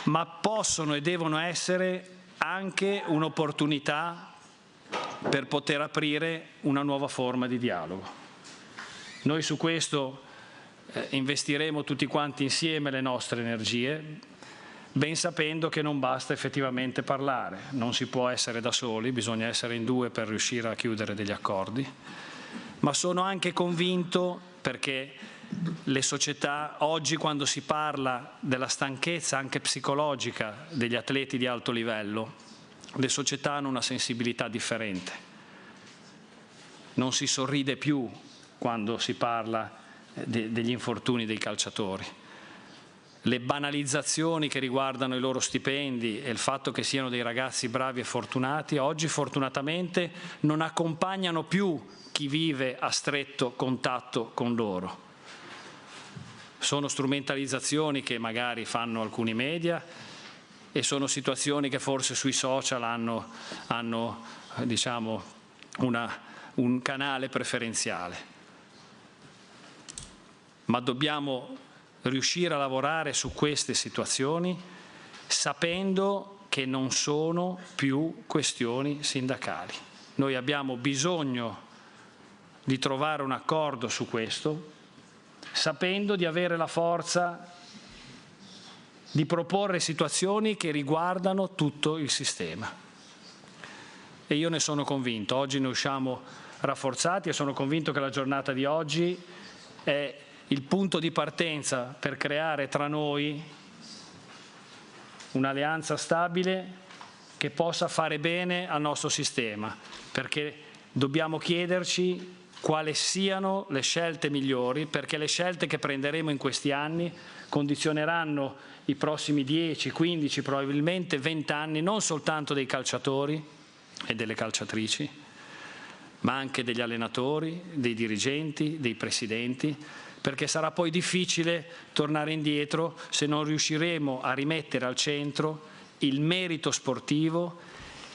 ma possono e devono essere anche un'opportunità per poter aprire una nuova forma di dialogo. Noi su questo investiremo tutti quanti insieme le nostre energie, ben sapendo che non basta effettivamente parlare, non si può essere da soli, bisogna essere in due per riuscire a chiudere degli accordi, ma sono anche convinto, perché le società oggi, quando si parla della stanchezza anche psicologica degli atleti di alto livello, le società hanno una sensibilità differente. Non si sorride più quando si parla degli infortuni dei calciatori. Le banalizzazioni che riguardano i loro stipendi e il fatto che siano dei ragazzi bravi e fortunati, oggi fortunatamente non accompagnano più chi vive a stretto contatto con loro. Sono strumentalizzazioni che magari fanno alcuni media e sono situazioni che forse sui social hanno diciamo, un canale preferenziale. Ma dobbiamo riuscire a lavorare su queste situazioni sapendo che non sono più questioni sindacali. Noi abbiamo bisogno di trovare un accordo su questo, sapendo di avere la forza di proporre situazioni che riguardano tutto il sistema. E io ne sono convinto, oggi ne usciamo rafforzati e sono convinto che la giornata di oggi è il punto di partenza per creare tra noi un'alleanza stabile che possa fare bene al nostro sistema, perché dobbiamo chiederci quali siano le scelte migliori, perché le scelte che prenderemo in questi anni condizioneranno i prossimi 10, 15, probabilmente 20 anni, non soltanto dei calciatori e delle calciatrici, ma anche degli allenatori, dei dirigenti, dei presidenti, perché sarà poi difficile tornare indietro se non riusciremo a rimettere al centro il merito sportivo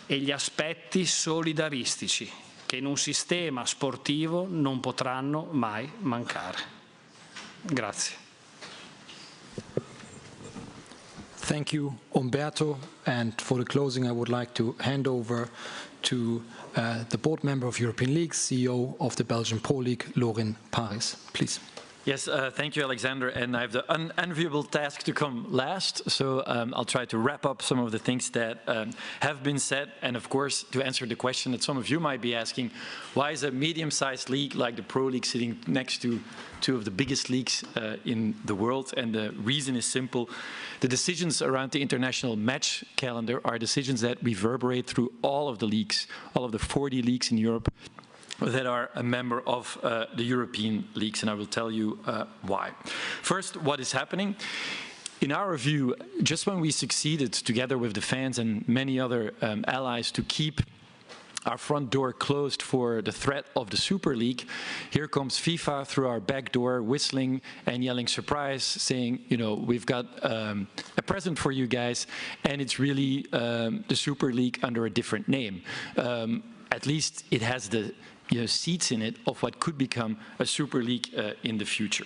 e gli aspetti solidaristici che in un sistema sportivo non potranno mai mancare. Grazie. Thank you, Umberto. And for the closing, I would like to hand over to the board member of European League, CEO of the Belgian Pro League, Lorin Paris. Please. Yes, thank you, Alexander. And I have the unenviable task to come last. So I'll try to wrap up some of the things that have been said. And of course, to answer the question that some of you might be asking, why is a medium-sized league like the Pro League sitting next to two of the biggest leagues in the world? And the reason is simple. The decisions around the international match calendar are decisions that reverberate through all of the leagues, all of the 40 leagues in Europe that are a member of the European leagues, and I will tell you why. First, what is happening? In our view, just when we succeeded together with the fans and many other allies to keep our front door closed for the threat of the Super League, here comes FIFA through our back door, whistling and yelling surprise, saying, you know, we've got a present for you guys, and it's really the Super League under a different name. At least it has the seats in it of what could become a Super League in the future.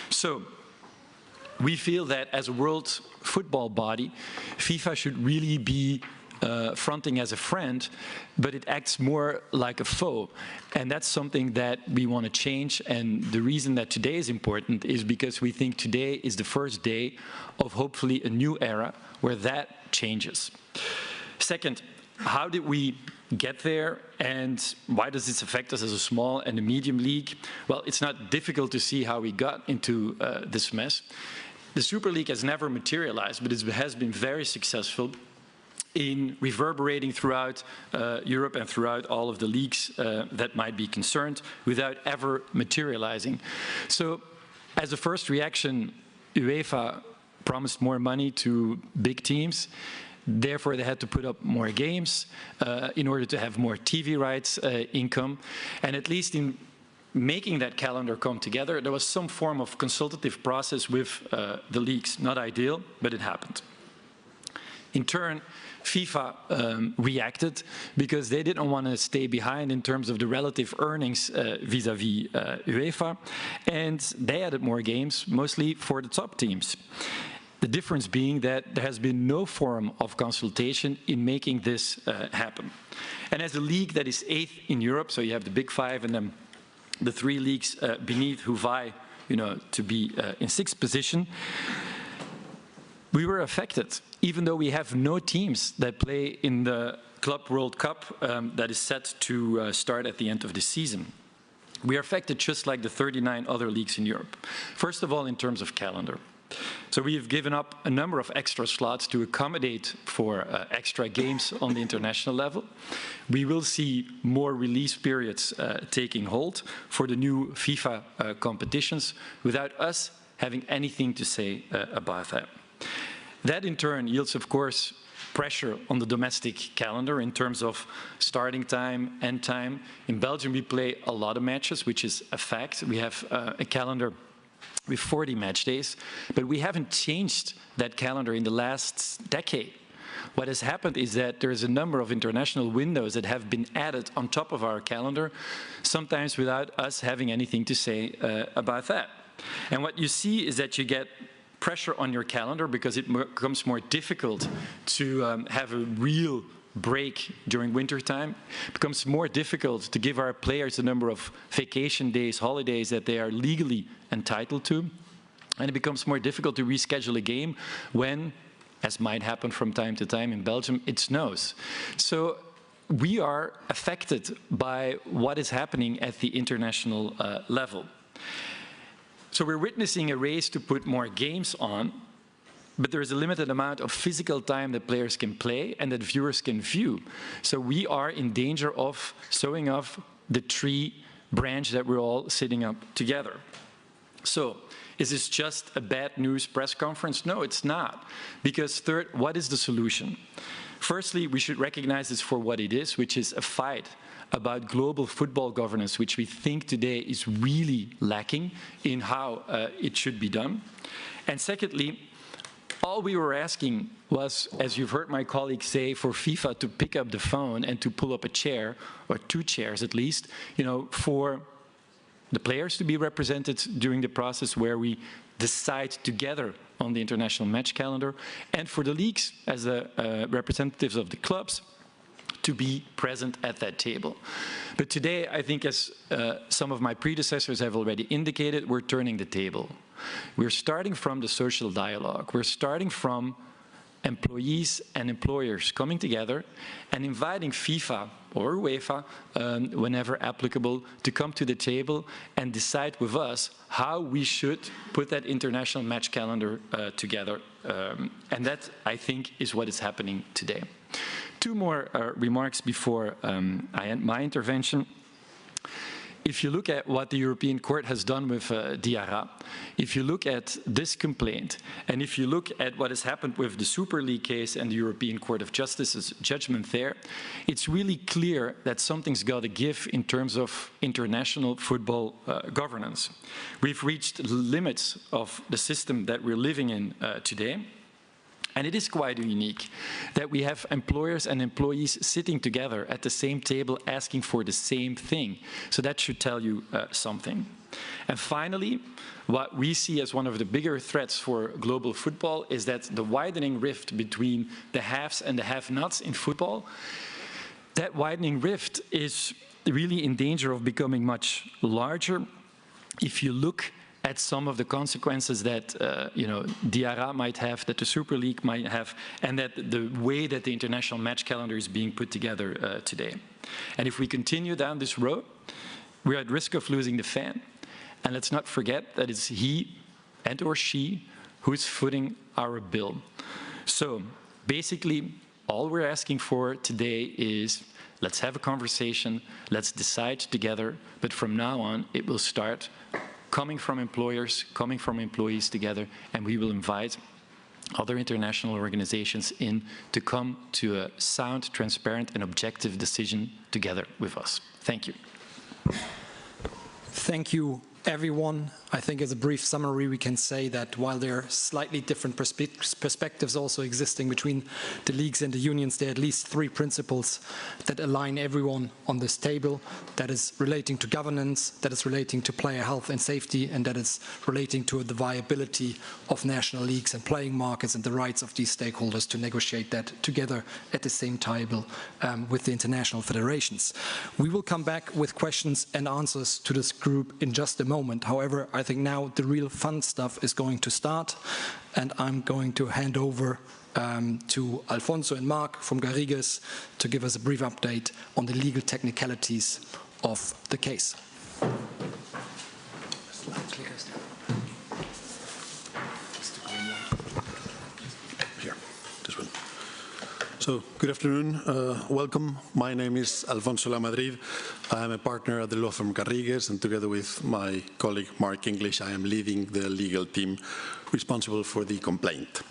So we feel that as a world football body, FIFA should really be fronting as a friend, but it acts more like a foe. And that's something that we want to change. And the reason that today is important is because we think today is the first day of hopefully a new era where that changes. Second, how did we get there, and why does this affect us as a small and a medium league? Well, it's not difficult to see how we got into this mess. The Super League has never materialized, but it has been very successful in reverberating throughout Europe and throughout all of the leagues that might be concerned without ever materializing. So as a first reaction, UEFA promised more money to big teams. Therefore, they had to put up more games in order to have more TV rights income. And at least in making that calendar come together, there was some form of consultative process with the leagues. Not ideal, but it happened. In turn, FIFA reacted because they didn't want to stay behind in terms of the relative earnings vis-à-vis UEFA. And they added more games, mostly for the top teams. The difference being that there has been no form of consultation in making this happen. And as a league that is 8th in Europe, so you have the big 5 and then the 3 leagues beneath who vie, to be in 6th position, we were affected, even though we have no teams that play in the Club World Cup that is set to start at the end of the season. We are affected just like the 39 other leagues in Europe. First of all, in terms of calendar. So we have given up a number of extra slots to accommodate for extra games on the international level. We will see more release periods taking hold for the new FIFA competitions without us having anything to say about that. That in turn yields, of course, pressure on the domestic calendar in terms of starting time, end time. In Belgium, we play a lot of matches, which is a fact. We have a calendar with 40 match days, but we haven't changed that calendar in the last decade. What has happened is that there's a number of international windows that have been added on top of our calendar, sometimes without us having anything to say about that. And what you see is that you get pressure on your calendar because it becomes more difficult to have a real break during winter time. It becomes more difficult to give our players the number of vacation days, holidays that they are legally entitled to. And it becomes more difficult to reschedule a game when, as might happen from time to time in Belgium, it snows. So we are affected by what is happening at the international level. So we're witnessing a race to put more games on, but there is a limited amount of physical time that players can play and that viewers can view. So we are in danger of sewing off the tree branch that we're all sitting up together. So is this just a bad news press conference? No, it's not. Because third, what is the solution? Firstly, we should recognize this for what it is, which is a fight about global football governance, which we think today is really lacking in how it should be done. And secondly, all we were asking was, as you've heard my colleague say, for FIFA to pick up the phone and to pull up a chair, or 2 chairs at least, for the players to be represented during the process where we decide together on the international match calendar, and for the leagues as the representatives of the clubs to be present at that table. But today, I think as some of my predecessors have already indicated, we're turning the table. We're starting from the social dialogue. We're starting from employees and employers coming together and inviting FIFA or UEFA, whenever applicable, to come to the table and decide with us how we should put that international match calendar together. And that, I think, is what is happening today. Two more remarks before I end my intervention. If you look at what the European Court has done with Diarra, if you look at this complaint, and if you look at what has happened with the Super League case and the European Court of Justice's judgment there, it's really clear that something's got to give in terms of international football governance. We've reached the limits of the system that we're living in today. And it is quite unique that we have employers and employees sitting together at the same table asking for the same thing. So that should tell you something. And finally, what we see as one of the bigger threats for global football is that the widening rift between the haves and the have-nots in football, that widening rift is really in danger of becoming much larger if you look at some of the consequences that Diarra might have, that the Super League might have, and that the way that the international match calendar is being put together today. And if we continue down this road, we're at risk of losing the fan. And let's not forget that it's he and or she who is footing our bill. So basically, all we're asking for today is let's have a conversation, let's decide together, but from now on, it will start coming from employers, coming from employees together, and we will invite other international organizations in to come to a sound, transparent, and objective decision together with us. Thank you. Thank you, everyone. I think as a brief summary, we can say that while there are slightly different perspectives also existing between the leagues and the unions, there are at least three principles that align everyone on this table. That is relating to governance, that is relating to player health and safety, and that is relating to the viability of national leagues and playing markets and the rights of these stakeholders to negotiate that together at the same table with the international federations. We will come back with questions and answers to this group in just a moment. However, I think now the real fun stuff is going to start, and I'm going to hand over to Alfonso and Marc from Garrigues to give us a brief update on the legal technicalities of the case. Here, this one. So, good afternoon, welcome. My name is Alfonso Lamadrid. I am a partner at the law firm Garrigues, and together with my colleague Mark English, I am leading the legal team responsible for the complaint.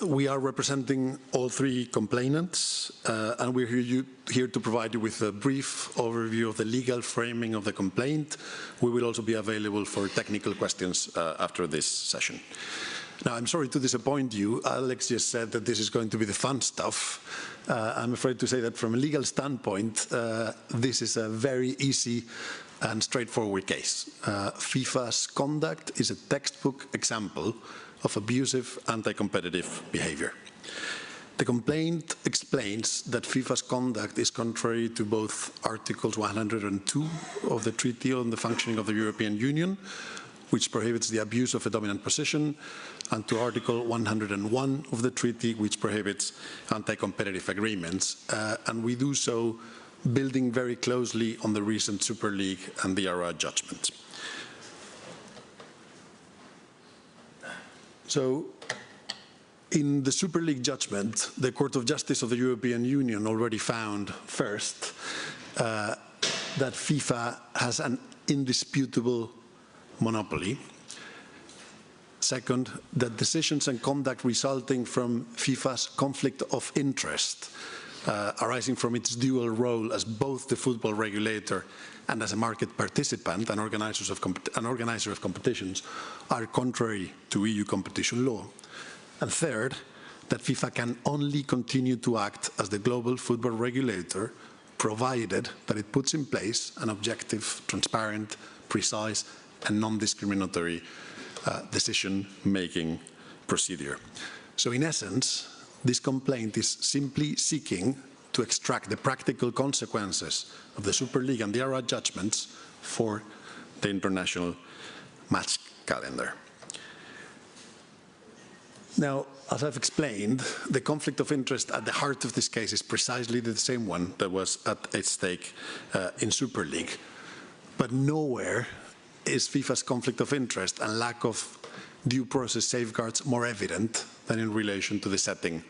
We are representing all three complainants, and we're here to provide you with a brief overview of the legal framing of the complaint. We will also be available for technical questions after this session. Now, I'm sorry to disappoint you. Alex just said that this is going to be the fun stuff. I'm afraid to say that from a legal standpoint, this is a very easy and straightforward case. FIFA's conduct is a textbook example of abusive anti-competitive behavior. The complaint explains that FIFA's conduct is contrary to both Articles 102 of the Treaty on the Functioning of the European Union, which prohibits the abuse of a dominant position, and to Article 101 of the treaty, which prohibits anti-competitive agreements. And we do so building very closely on the recent Super League and the Diarra judgments. So, in the Super League judgment, the Court of Justice of the European Union already found, first, that FIFA has an indisputable monopoly. Second, that decisions and conduct resulting from FIFA's conflict of interest arising from its dual role as both the football regulator and as a market participant and organizer of competitions are contrary to EU competition law. And third, that FIFA can only continue to act as the global football regulator provided that it puts in place an objective, transparent, precise and non-discriminatory decision-making procedure. So in essence, this complaint is simply seeking to extract the practical consequences of the Super League and the ARA judgments for the international match calendar. Now, as I've explained, the conflict of interest at the heart of this case is precisely the same one that was at stake in Super League. But nowhere is FIFA's conflict of interest and lack of due process safeguards more evident than in relation to the setting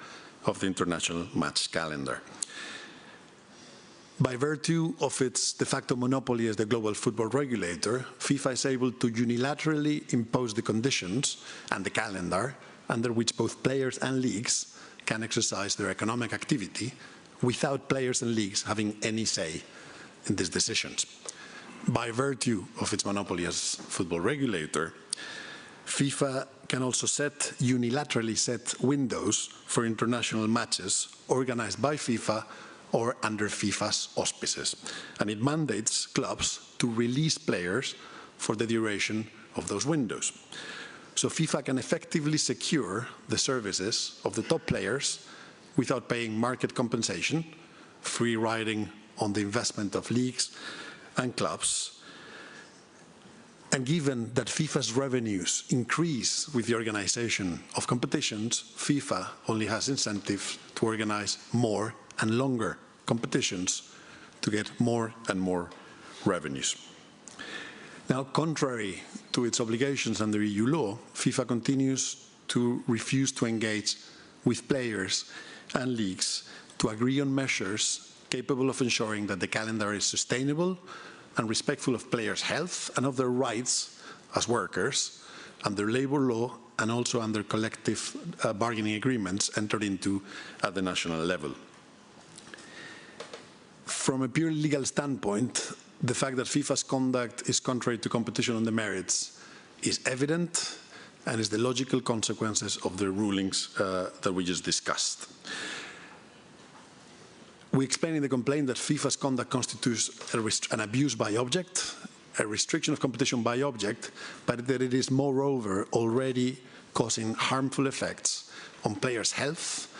of the international match calendar. By virtue of its de facto monopoly as the global football regulator, FIFA is able to unilaterally impose the conditions and the calendar under which both players and leagues can exercise their economic activity without players and leagues having any say in these decisions. By virtue of its monopoly as football regulator, FIFA can also unilaterally set windows for international matches organized by FIFA or under FIFA's auspices. And it mandates clubs to release players for the duration of those windows. So FIFA can effectively secure the services of the top players without paying market compensation, free riding on the investment of leagues and clubs. And given that FIFA's revenues increase with the organization of competitions, FIFA only has incentive to organize more and longer competitions to get more and more revenues. Now, contrary to its obligations under EU law, FIFA continues to refuse to engage with players and leagues to agree on measures capable of ensuring that the calendar is sustainable and respectful of players' health and of their rights as workers under labor law and also under collective bargaining agreements entered into at the national level. From a pure legal standpoint, the fact that FIFA's conduct is contrary to competition on the merits is evident and is the logical consequences of the rulings that we just discussed. We explain in the complaint that FIFA's conduct constitutes an abuse by object, a restriction of competition by object, but that it is moreover already causing harmful effects on players' health,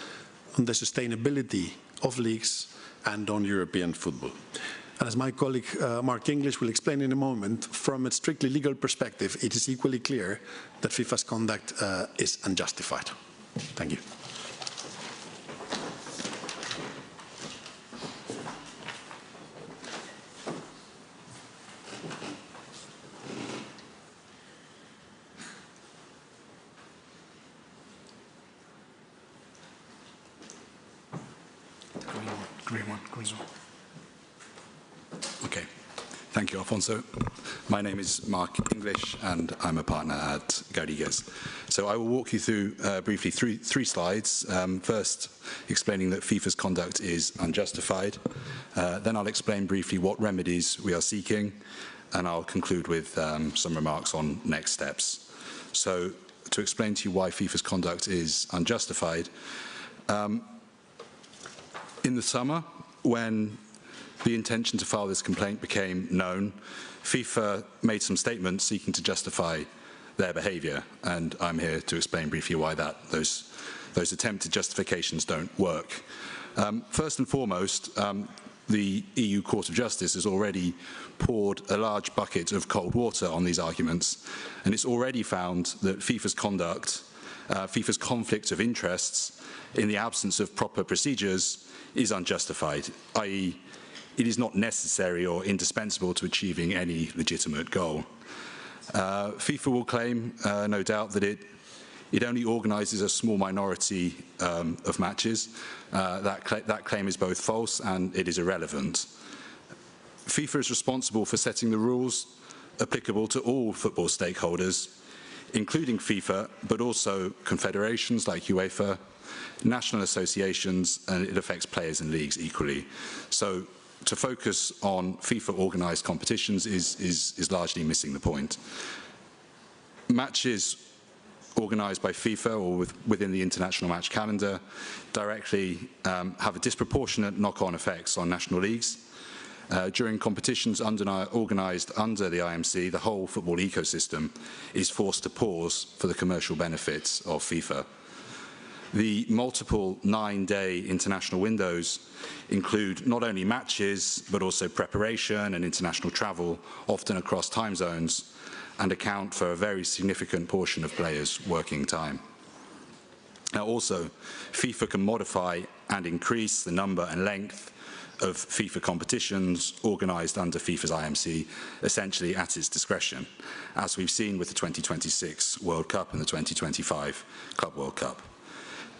on the sustainability of leagues, and on European football. And as my colleague Mark English will explain in a moment, from a strictly legal perspective, it is equally clear that FIFA's conduct is unjustified. Thank you. Green one. Okay. Thank you, Alfonso. My name is Mark English, and I'm a partner at Garrigues. So I will walk you through briefly three slides. First, explaining that FIFA's conduct is unjustified. Then I'll explain briefly what remedies we are seeking, and I'll conclude with some remarks on next steps. So to explain to you why FIFA's conduct is unjustified, in the summer, when the intention to file this complaint became known, FIFA made some statements seeking to justify their behaviour, and I'm here to explain briefly why those attempted justifications don't work. First and foremost, the EU Court of Justice has already poured a large bucket of cold water on these arguments, and it's already found that FIFA's conduct, FIFA's conflict of interests, in the absence of proper procedures, is unjustified, i.e. it is not necessary or indispensable to achieving any legitimate goal. FIFA will claim, no doubt, that it only organises a small minority of matches. That claim is both false and it is irrelevant. FIFA is responsible for setting the rules applicable to all football stakeholders, including FIFA, but also confederations like UEFA, national associations, and it affects players and leagues equally. So to focus on FIFA organised competitions is largely missing the point. Matches organised by FIFA or within the international match calendar directly have a disproportionate knock-on effects on national leagues. During competitions organised under the IMC, the whole football ecosystem is forced to pause for the commercial benefits of FIFA. The multiple 9-day international windows include not only matches, but also preparation and international travel, often across time zones, and account for a very significant portion of players' working time. Now also, FIFA can modify and increase the number and length of FIFA competitions organised under FIFA's IMC, essentially at its discretion, as we've seen with the 2026 World Cup and the 2025 Club World Cup.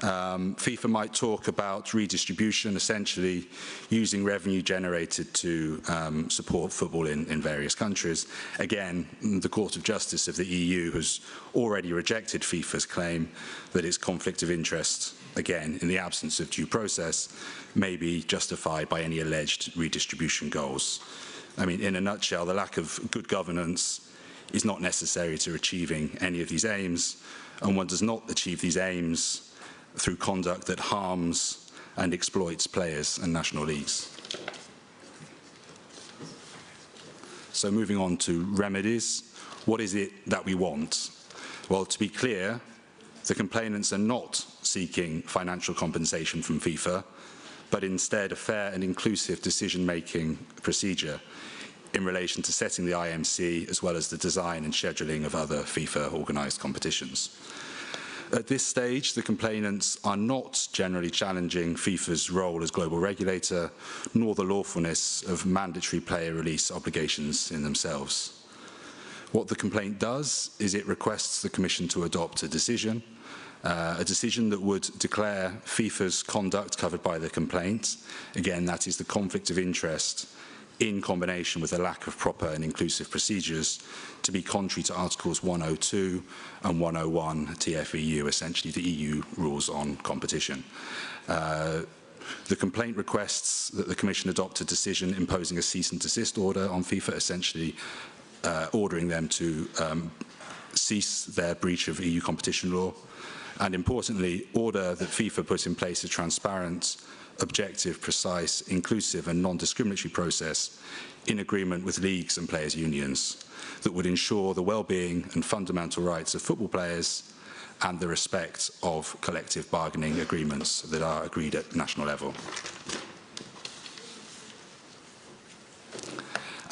FIFA might talk about redistribution, essentially using revenue generated to support football in various countries. Again, the Court of Justice of the EU has already rejected FIFA's claim that its conflict of interest, again, in the absence of due process, may be justified by any alleged redistribution goals. I mean, in a nutshell, the lack of good governance is not necessary to achieving any of these aims, and one does not achieve these aims through conduct that harms and exploits players and national leagues. So moving on to remedies, what is it that we want? Well, to be clear, the complainants are not seeking financial compensation from FIFA, but instead a fair and inclusive decision-making procedure in relation to setting the IMC as well as the design and scheduling of other FIFA-organised competitions. At this stage, the complainants are not generally challenging FIFA's role as global regulator, nor the lawfulness of mandatory player release obligations in themselves. What the complaint does is it requests the Commission to adopt a decision that would declare FIFA's conduct covered by the complaint. Again, that is the conflict of interest in combination with a lack of proper and inclusive procedures to be contrary to Articles 102 and 101 TFEU, essentially the EU rules on competition. The complaint requests that the Commission adopt a decision imposing a cease and desist order on FIFA, essentially ordering them to cease their breach of EU competition law, and importantly, order that FIFA put in place a transparent, objective, precise, inclusive and non-discriminatory process in agreement with leagues and players' unions that would ensure the well-being and fundamental rights of football players and the respect of collective bargaining agreements that are agreed at national level.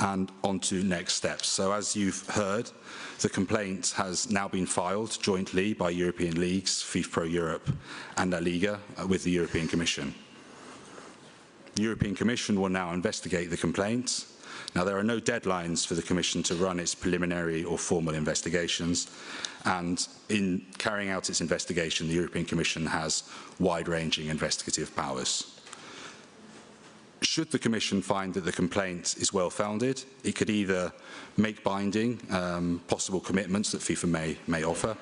And on to next steps. So as you've heard, the complaint has now been filed jointly by European leagues, FIFA Pro Europe and La Liga with the European Commission. The European Commission will now investigate the complaint. Now, there are no deadlines for the Commission to run its preliminary or formal investigations, and in carrying out its investigation, the European Commission has wide-ranging investigative powers. Should the Commission find that the complaint is well-founded, it could either make binding possible commitments that FIFA may offer,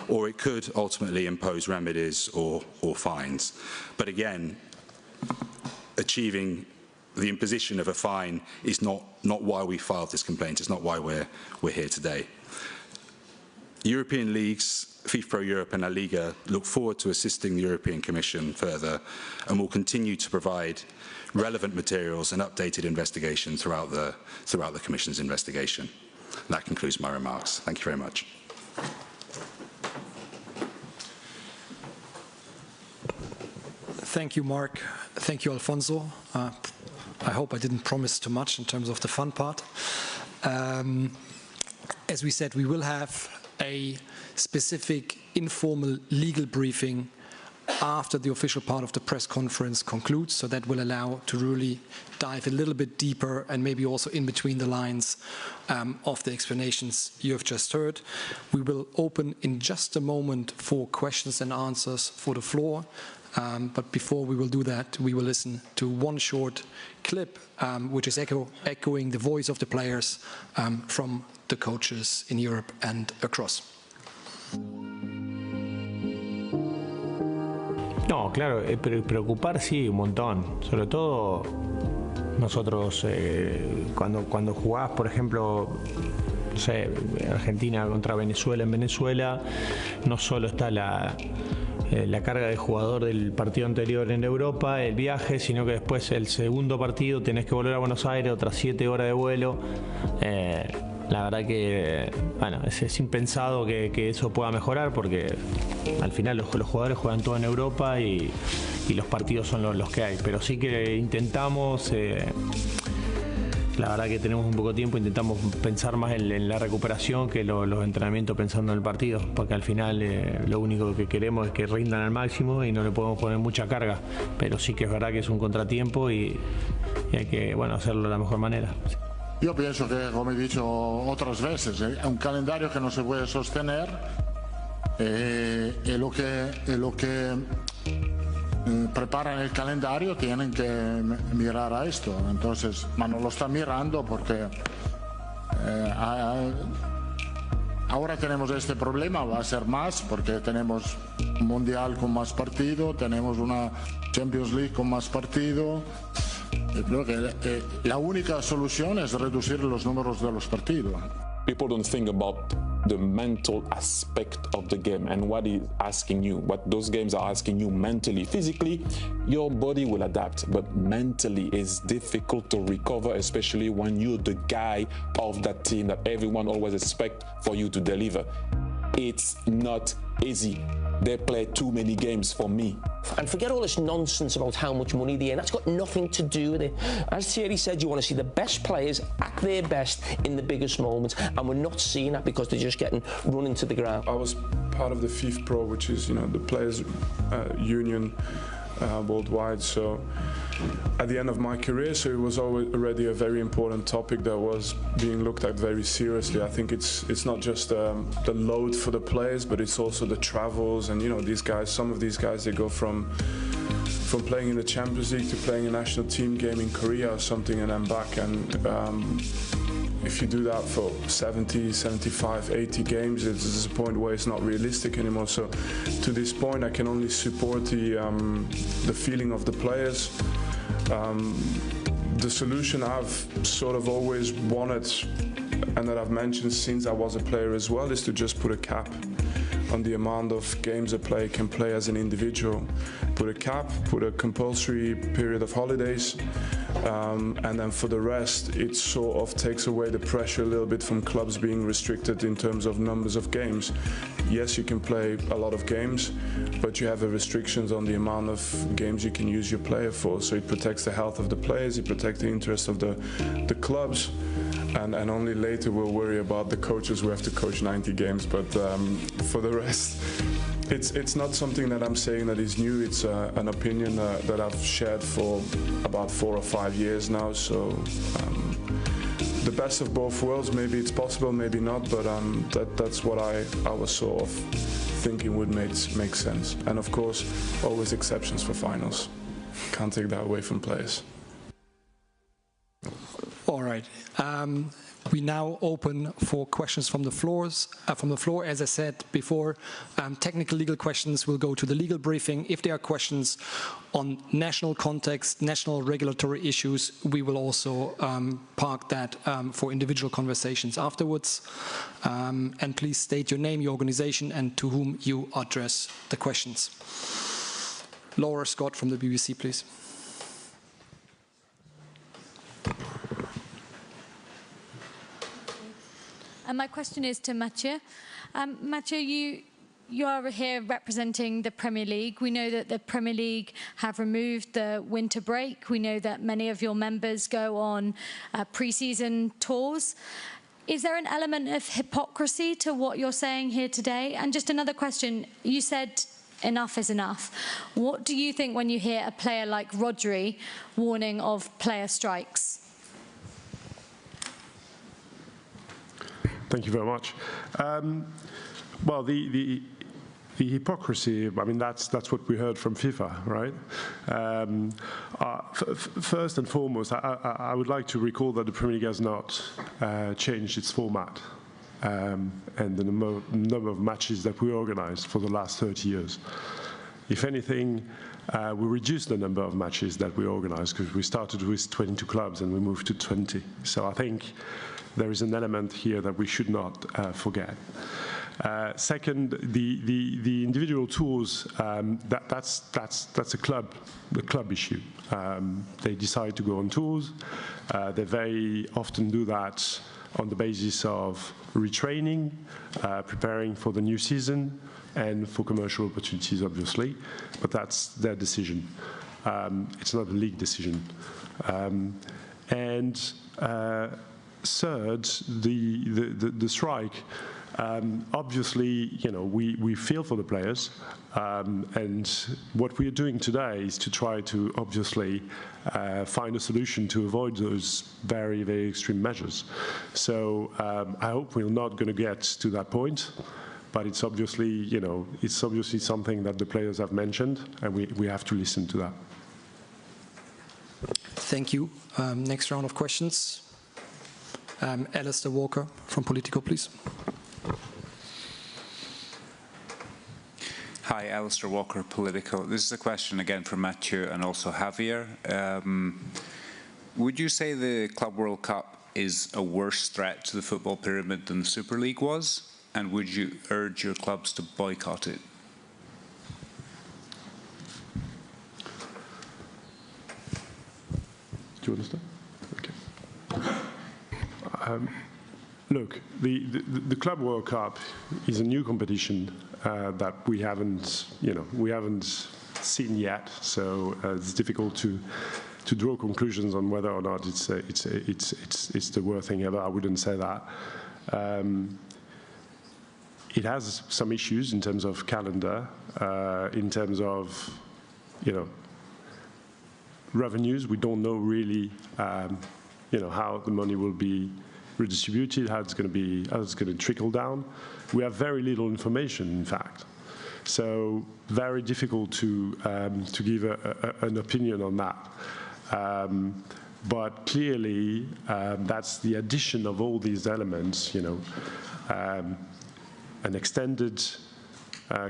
or it could ultimately impose remedies or fines. But again, achieving the imposition of a fine is not why we filed this complaint. It's not why we're here today. European leagues, FIFA Pro Europe and La Liga, look forward to assisting the European Commission further and will continue to provide relevant materials and updated investigation throughout the Commission's investigation. And that concludes my remarks. Thank you very much. Thank you, Mark. Thank you, Alfonso. I hope I didn't promise too much in terms of the fun part. As we said, we will have a specific informal legal briefing after the official part of the press conference concludes, so that will allow to really dive a little bit deeper and maybe also in between the lines of the explanations you have just heard. We will open in just a moment for questions and answers for the floor. But before we will do that, we will listen to one short clip, which is echoing the voice of the players from the coaches in Europe and across. No, claro, preocupar sí, un montón. Sobre todo nosotros cuando jugás, por ejemplo, no sé, Argentina contra Venezuela en Venezuela, no solo está la carga de jugador del partido anterior en Europa, el viaje, sino que después el segundo partido tenés que volver a Buenos Aires, otras 7 horas de vuelo. la verdad que bueno, es impensado que eso pueda mejorar porque al final los jugadores juegan todo en Europa y los partidos son los que hay, pero sí que intentamos, la verdad que tenemos un poco de tiempo, intentamos pensar más en la recuperación que los entrenamientos pensando en el partido, porque al final lo único que queremos es que rindan al máximo y no le podemos poner mucha carga, pero sí que es verdad que es un contratiempo y hay que hacerlo de la mejor manera. Io penso che, come he dicho otras veces, è un calendario che non si può sostener e lo que preparan el calendario tienen que mirar a esto. Entonces, ma no lo están mirando porque ahora tenemos este problema, va a ser más porque tenemos un mundial con más partido, tenemos una Champions League con más partido. Y creo que la única solución es reducir los números de los partidos. People don't think about the mental aspect of the game and what is asking you, what those games are asking you mentally. Physically, your body will adapt, but mentally it's difficult to recover, especially when you're the guy of that team that everyone always expects for you to deliver. It's not easy. They play too many games for me. And forget all this nonsense about how much money they earn. That's got nothing to do with it. As Thierry said, you want to see the best players at their best in the biggest moments, and we're not seeing that because they're just getting run into the ground. I was part of the FIFA Pro, which is the players' union worldwide. So at the end of my career, so it was already a very important topic that was being looked at very seriously. I think it's not just the load for the players, but it's also the travels and these guys. Some of these guys, they go from playing in the Champions League to playing a national team game in Korea or something and then back. And if you do that for 70, 75, 80 games, it's a point where it's not realistic anymore. So to this point, I can only support the feeling of the players. The solution I've sort of always wanted and that I've mentioned since I was a player as well is to just put a cap on the amount of games a player can play as an individual. Put a cap, put a compulsory period of holidays, and then for the rest it sort of takes away the pressure a little bit from clubs being restricted in terms of numbers of games. Yes, you can play a lot of games, but you have restrictions on the amount of games you can use your player for, so it protects the health of the players, it protects the interest of the clubs, and only later we'll worry about the coaches who have to coach 90 games, but for the rest it's not something that I'm saying that is new. It's an opinion that I've shared for about 4 or 5 years now. So the best of both worlds, maybe it's possible, maybe not, but that's what I was sort of thinking would make sense. And of course, always exceptions for finals. Can't take that away from players. All right. We now open for questions from the floor. As I said before, technical legal questions will go to the legal briefing. If there are questions on national context, national regulatory issues, we will also park that for individual conversations afterwards. And please state your name, your organization, and to whom you address the questions. Laura Scott from the BBC, please. And my question is to Mathieu. Mathieu, you are here representing the Premier League. We know that the Premier League have removed the winter break. We know that many of your members go on pre-season tours. Is there an element of hypocrisy to what you're saying here today? And just another question, you said enough is enough. What do you think when you hear a player like Rodri warning of player strikes? Thank you very much. Well, the hypocrisy, I mean, that's what we heard from FIFA, right? First and foremost, I would like to recall that the Premier League has not changed its format and the number of matches that we organized for the last 30 years. If anything, we reduced the number of matches that we organized because we started with 22 clubs and we moved to 20. So I think there is an element here that we should not forget. Second, the individual tours, that's a club issue. They decide to go on tours. They very often do that on the basis of retraining, preparing for the new season, and for commercial opportunities, obviously. But that's their decision. It's not a league decision. And third, the strike. Obviously, you know, we feel for the players, and what we are doing today is to try to obviously find a solution to avoid those very, very extreme measures. So I hope we're not going to get to that point, but it's obviously, you know, it's obviously something that the players have mentioned, and we have to listen to that. Thank you. Next round of questions. Alistair Walker from Politico, please. Hi, Alistair Walker, Politico. This is a question again for Mathieu and also Javier. Would you say the Club World Cup is a worse threat to the football pyramid than the Super League was? And would you urge your clubs to boycott it? Do you understand? Okay. Look, the Club World Cup is a new competition that we haven't seen yet. So it's difficult to draw conclusions on whether or not it's the worst thing ever. I wouldn't say that. It has some issues in terms of calendar, in terms of, you know, revenues. We don't know really, you know, how the money will be redistributed, how it's going to trickle down. We have very little information, in fact. So very difficult to give an opinion on that. But clearly, that's the addition of all these elements, you know, an extended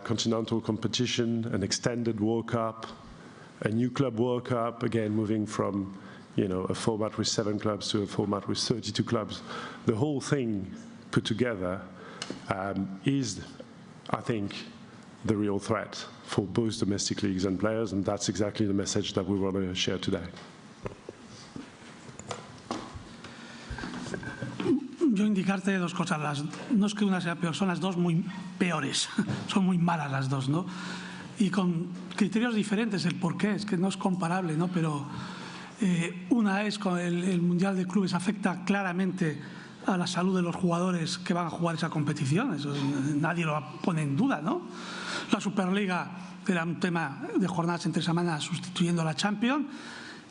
continental competition, an extended World Cup, a new Club World Cup, again, moving from, you know, a format with 7 clubs to a format with 32 clubs. The whole thing put together is, I think, the real threat for both domestic leagues and players, and that's exactly the message that we want to share today. Yo indicarte dos cosas. No es que una sea peor, son las dos muy peores. Son muy malas las dos, ¿no? Y con criterios diferentes, el por qué, es que no es comparable, ¿no? Pero una es con el Mundial de Clubes afecta claramente a la salud de los jugadores que van a jugar esa competición, eso nadie lo pone en duda, ¿no? La Superliga era un tema de jornadas entre semanas sustituyendo a la Champions,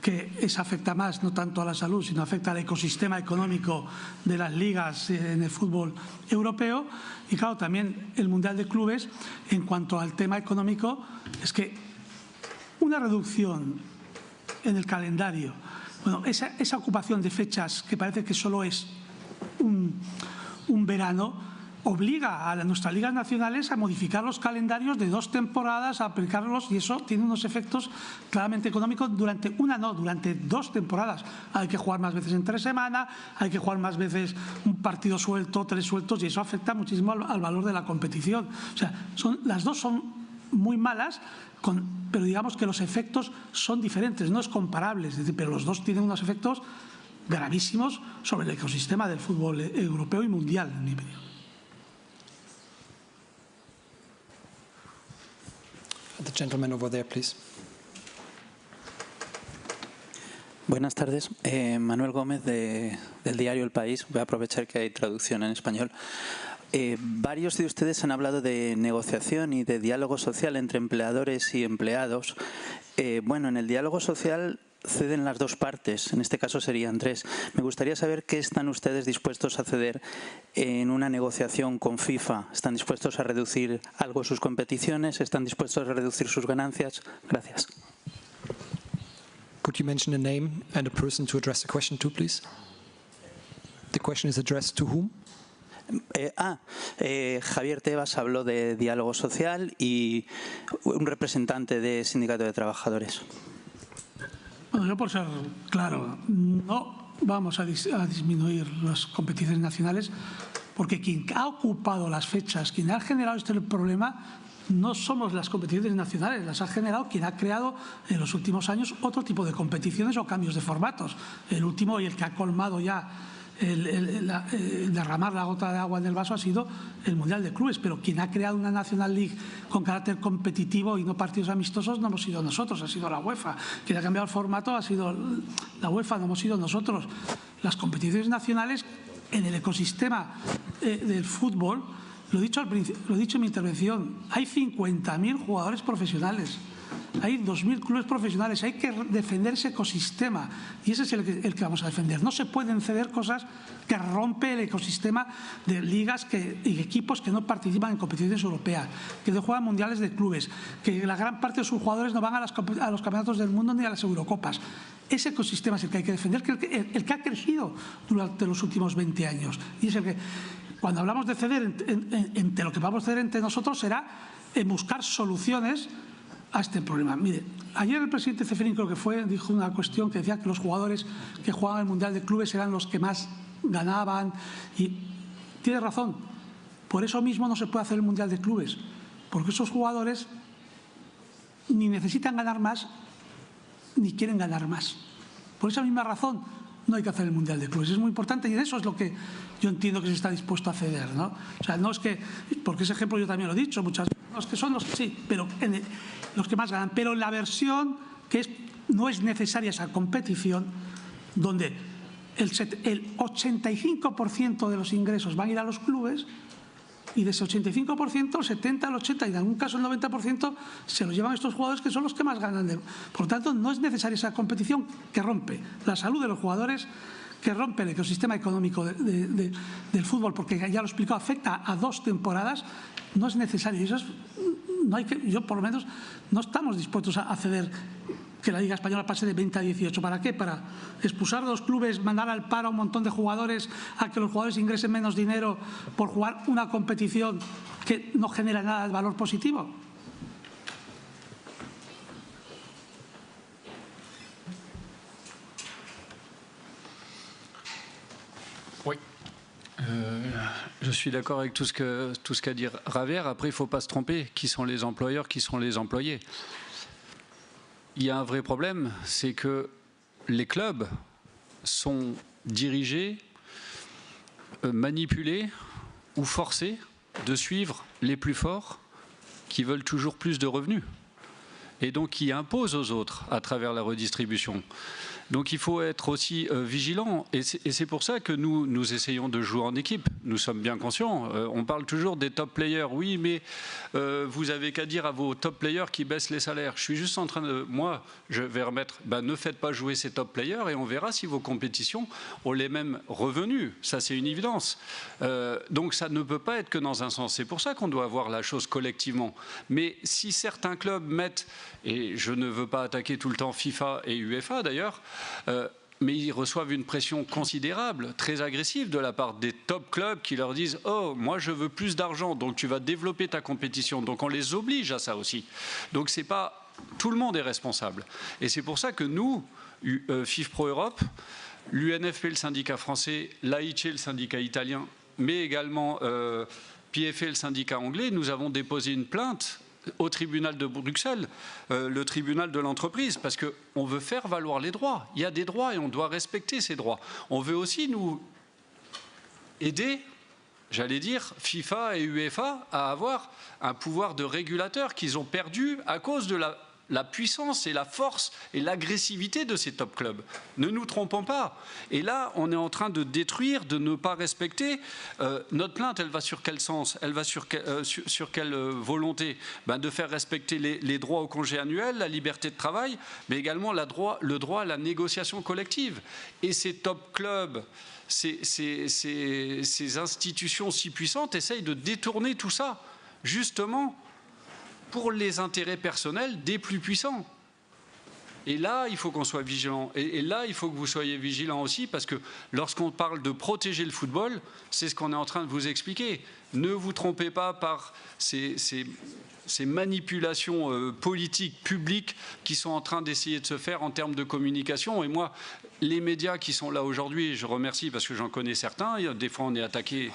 que esa afecta más no tanto a la salud, sino afecta al ecosistema económico de las ligas en el fútbol europeo. Y claro, también el Mundial de Clubes, en cuanto al tema económico, es que una reducción en el calendario, bueno, esa ocupación de fechas que parece que solo es un verano, obliga a nuestras ligas nacionales a modificar los calendarios de 2 temporadas, a aplicarlos, y eso tiene unos efectos claramente económicos durante durante 2 temporadas. Hay que jugar más veces entre semana, hay que jugar más veces un partido suelto, 3 sueltos, y eso afecta muchísimo al valor de la competición. O sea, las dos son muy malas, pero digamos que los efectos son diferentes, no es comparable, es decir, pero los dos tienen unos efectos gravísimos sobre el ecosistema del fútbol europeo y mundial, en mi opinión. The gentleman over there, please. Buenas tardes, Manuel Gómez del diario El País. Voy a aprovechar que hay traducción en español. Varios de ustedes han hablado de negociación y de diálogo social entre empleadores y empleados. Bueno, en el diálogo social ceden las dos partes, en este caso serían 3. Me gustaría saber qué están ustedes dispuestos a ceder en una negociación con FIFA. ¿Están dispuestos a reducir algo sus competiciones? ¿Están dispuestos a reducir sus ganancias? Gracias. Could you mention a name and a person to address the question to, please? The question is addressed to whom? Javier Tebas habló de diálogo social y un representante de sindicato de trabajadores. Bueno, yo por ser claro, no vamos a disminuir las competiciones nacionales, porque quien ha ocupado las fechas, quien ha generado este problema, no somos las competiciones nacionales, las ha generado quien ha creado en los últimos años otro tipo de competiciones o cambios de formatos. El último y el que ha colmado ya derramar la gota de agua en el vaso ha sido el Mundial de Clubes, pero quien ha creado una National League con carácter competitivo y no partidos amistosos no hemos sido nosotros, ha sido la UEFA. Quien ha cambiado el formato ha sido la UEFA, no hemos sido nosotros. Las competiciones nacionales en el ecosistema del fútbol, lo he dicho en mi intervención, hay 50.000 jugadores profesionales. Hay 2.000 clubes profesionales, hay que defender ese ecosistema y ese es el que vamos a defender. No se pueden ceder cosas que rompe el ecosistema de ligas y equipos que no participan en competiciones europeas, que no juegan mundiales de clubes, que la gran parte de sus jugadores no van a los campeonatos del mundo ni a las Eurocopas. Ese ecosistema es el que hay que defender, el que ha crecido durante los últimos 20 años. Y es el que, cuando hablamos de ceder, entre lo que vamos a ceder entre nosotros será en buscar soluciones a este problema. Mire, ayer el presidente Ceferín, creo que fue, dijo una cuestión que decía que los jugadores que jugaban el Mundial de Clubes eran los que más ganaban y tiene razón. Por eso mismo no se puede hacer el Mundial de Clubes, porque esos jugadores ni necesitan ganar más ni quieren ganar más. Por esa misma razón no hay que hacer el Mundial de Clubes. Es muy importante y de eso es lo que yo entiendo que se está dispuesto a ceder, ¿no? O sea, no es que, porque ese ejemplo yo también lo he dicho muchas veces, los que son los que sí, pero los que más ganan. Pero en la versión que no es necesaria esa competición, donde el 85% de los ingresos van a ir a los clubes y de ese 85%, el 70, el 80 y en algún caso el 90% se los llevan estos jugadores que son los que más ganan. Por lo tanto, no es necesaria esa competición que rompe la salud de los jugadores, que rompe el ecosistema económico del fútbol, porque ya lo he explicado, afecta a 2 temporadas, no es necesario. Y eso es, no hay que, yo por lo menos no estamos dispuestos a ceder que la Liga Española pase de 20 a 18. ¿Para qué? Para expulsar a los clubes, mandar al paro a un montón de jugadores, a que los jugadores ingresen menos dinero por jugar una competición que no genera nada de valor positivo. Oui. Je suis d'accord avec tout ce qu'a dit Javier. Après, il ne faut pas se tromper. Qui sont les employeurs, qui sont les employés? Il y a un vrai problème, c'est que les clubs sont dirigés, manipulés ou forcés de suivre les plus forts qui veulent toujours plus de revenus et donc qui imposent aux autres à travers la redistribution. Donc il faut être aussi vigilant et c'est pour ça que nous essayons de jouer en équipe. Nous sommes bien conscients. On parle toujours des top players. Oui, mais vous avez qu'à dire à vos top players qui baissent les salaires. Je suis juste en train de... Moi, je vais remettre... ne faites pas jouer ces top players et on verra si vos compétitions ont les mêmes revenus. Ça, c'est une évidence. Donc ça ne peut pas être que dans un sens. C'est pour ça qu'on doit voir la chose collectivement. Mais si certains clubs mettent... Et je ne veux pas attaquer tout le temps FIFA et UEFA d'ailleurs, mais ils reçoivent une pression considérable, très agressive de la part des top clubs qui leur disent « Oh, moi je veux plus d'argent, donc tu vas développer ta compétition ». Donc on les oblige à ça aussi. Donc c'est pas... Tout le monde est responsable. Et c'est pour ça que nous, FIFA Pro Europe, l'UNFP, le syndicat français, l'AIC, le syndicat italien, mais également PFA, le syndicat anglais, nous avons déposé une plainte au tribunal de Bruxelles, le tribunal de l'entreprise, parce qu'on veut faire valoir les droits. Il y a des droits et on doit respecter ces droits. On veut aussi nous aider, j'allais dire, FIFA et UEFA à avoir un pouvoir de régulateur qu'ils ont perdu à cause de la puissance et la force et l'agressivité de ces top clubs. Ne nous trompons pas. Et là, on est en train de détruire, de ne pas respecter. Notre plainte, elle va sur quel sens? Elle va sur quelle volonté? De faire respecter les droits au congé annuel, la liberté de travail, mais également le droit à la négociation collective. Et ces top clubs, ces institutions si puissantes essayent de détourner tout ça, justement, pour les intérêts personnels des plus puissants. Et là, il faut qu'on soit vigilant. Et là, il faut que vous soyez vigilants aussi, parce que lorsqu'on parle de protéger le football, c'est ce qu'on est en train de vous expliquer. Ne vous trompez pas par ces manipulations politiques, publiques, qui sont en train d'essayer de se faire en termes de communication. Et moi, les médias qui sont là aujourd'hui, je remercie parce que j'en connais certains, des fois on est attaqué,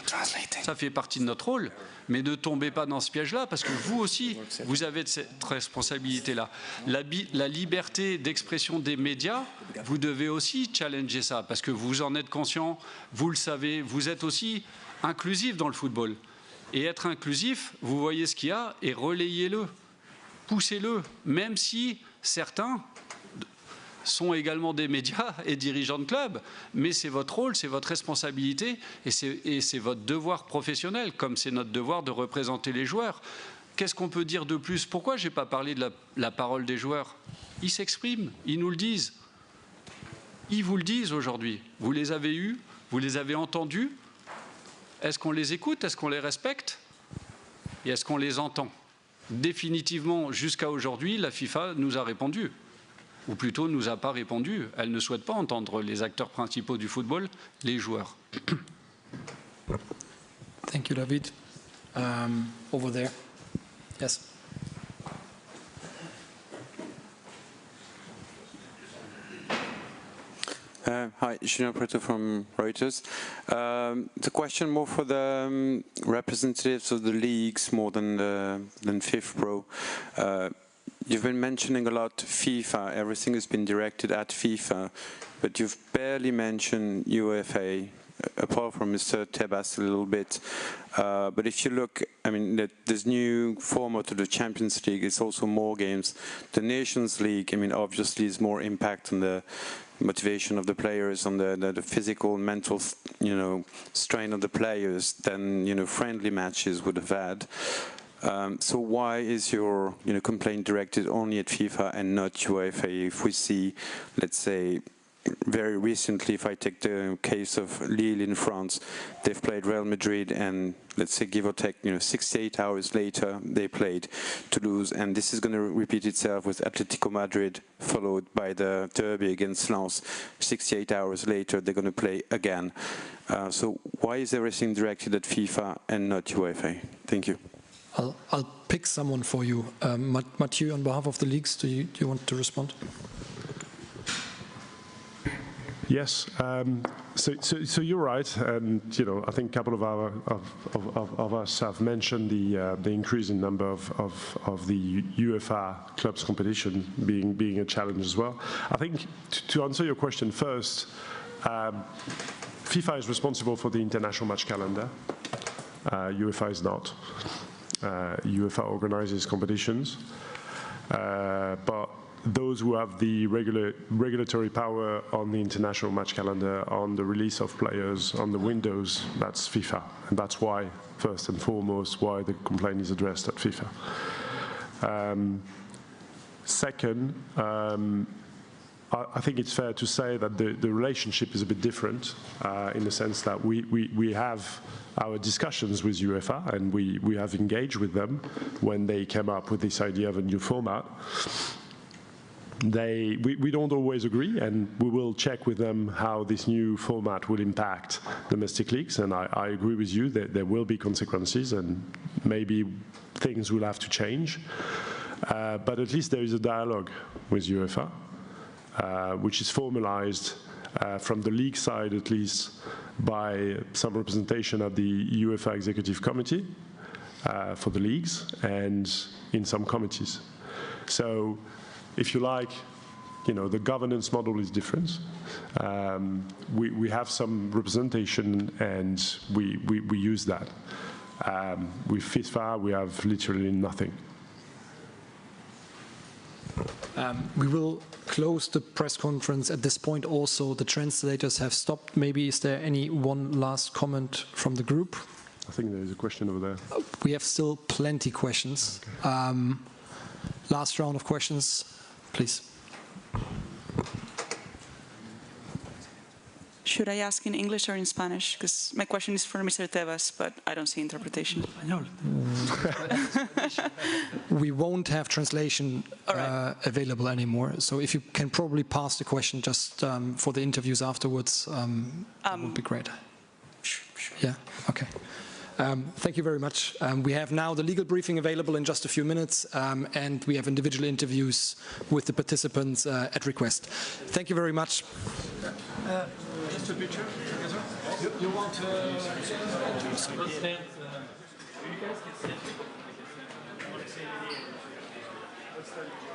ça fait partie de notre rôle, mais ne tombez pas dans ce piège-là parce que vous aussi, vous avez cette responsabilité-là. La liberté d'expression des médias, vous devez aussi challenger ça parce que vous en êtes conscient, vous le savez, vous êtes aussi inclusif dans le football. Et être inclusif, vous voyez ce qu'il y a et relayez-le, poussez-le, même si certains sont également des médias et dirigeants de clubs, mais c'est votre rôle, c'est votre responsabilité et c'est votre devoir professionnel, comme c'est notre devoir de représenter les joueurs. Qu'est-ce qu'on peut dire de plus? Pourquoi je n'ai pas parlé de la parole des joueurs? Ils s'expriment, ils nous le disent. Ils vous le disent aujourd'hui. Vous les avez eus, vous les avez entendus. Est-ce qu'on les écoute? Est-ce qu'on les respecte? Et est-ce qu'on les entend? Définitivement, jusqu'à aujourd'hui, la FIFA nous a répondu. Ou plutôt, nous a pas répondu. Elle ne souhaite pas entendre les acteurs principaux du football, les joueurs. Thank you, David. Over there. Yes. Hi, Julien Preto from Reuters. The question more for the representatives of the leagues more than FIFPro. You've been mentioning a lot FIFA, everything has been directed at FIFA, but you've barely mentioned UEFA, apart from Mr. Tebas a little bit. But if you look, I mean, this new format of the Champions League is also more games. The Nations League, I mean, obviously is more impact on the motivation of the players, on the physical, mental, strain of the players than, friendly matches would have had. So why is your complaint directed only at FIFA and not UEFA? If we see, let's say, very recently, if I take the case of Lille in France, they've played Real Madrid and let's say give or take 68 hours later they played Toulouse, and this is going to repeat itself with Atletico Madrid followed by the derby against Lens. 68 hours later they're going to play again. So why is everything directed at FIFA and not UEFA? Thank you. I'll pick someone for you. Mathieu, on behalf of the leagues, do you want to respond? Yes, so you're right, and I think a couple of us have mentioned the increasing number of the UEFA clubs competition being a challenge as well. I think to answer your question first, FIFA is responsible for the international match calendar. UEFA is not. UEFA organizes competitions, but those who have the regulatory power on the international match calendar, on the release of players, on the windows, that's FIFA. And that's why, first and foremost, why the complaint is addressed at FIFA. Second, I think it's fair to say that the relationship is a bit different in the sense that we have our discussions with UEFA and we have engaged with them when they came up with this idea of a new format. We don't always agree, and we will check with them how this new format will impact domestic leagues, and I agree with you that there will be consequences and maybe things will have to change. But at least there is a dialogue with UEFA, which is formalized from the league side at least by some representation of the UEFA Executive Committee for the leagues and in some committees. So if you like, the governance model is different. We have some representation and we use that. With FIFA, we have literally nothing. We will close the press conference at this point also. The translators have stopped. Maybe is there any one last comment from the group? I think there is a question over there. We have still plenty questions. Okay. Last round of questions, please. Should I ask in English or in Spanish? Because my question is for Mr. Tebas, but I don't see interpretation. We won't have translation available anymore. So if you can probably pass the question just for the interviews afterwards, that would be great. Sure. Yeah, okay. Thank you very much. We have now the legal briefing available in just a few minutes, and we have individual interviews with the participants at request. Thank you very much. Just a picture together. You want to stand? You guys can stand.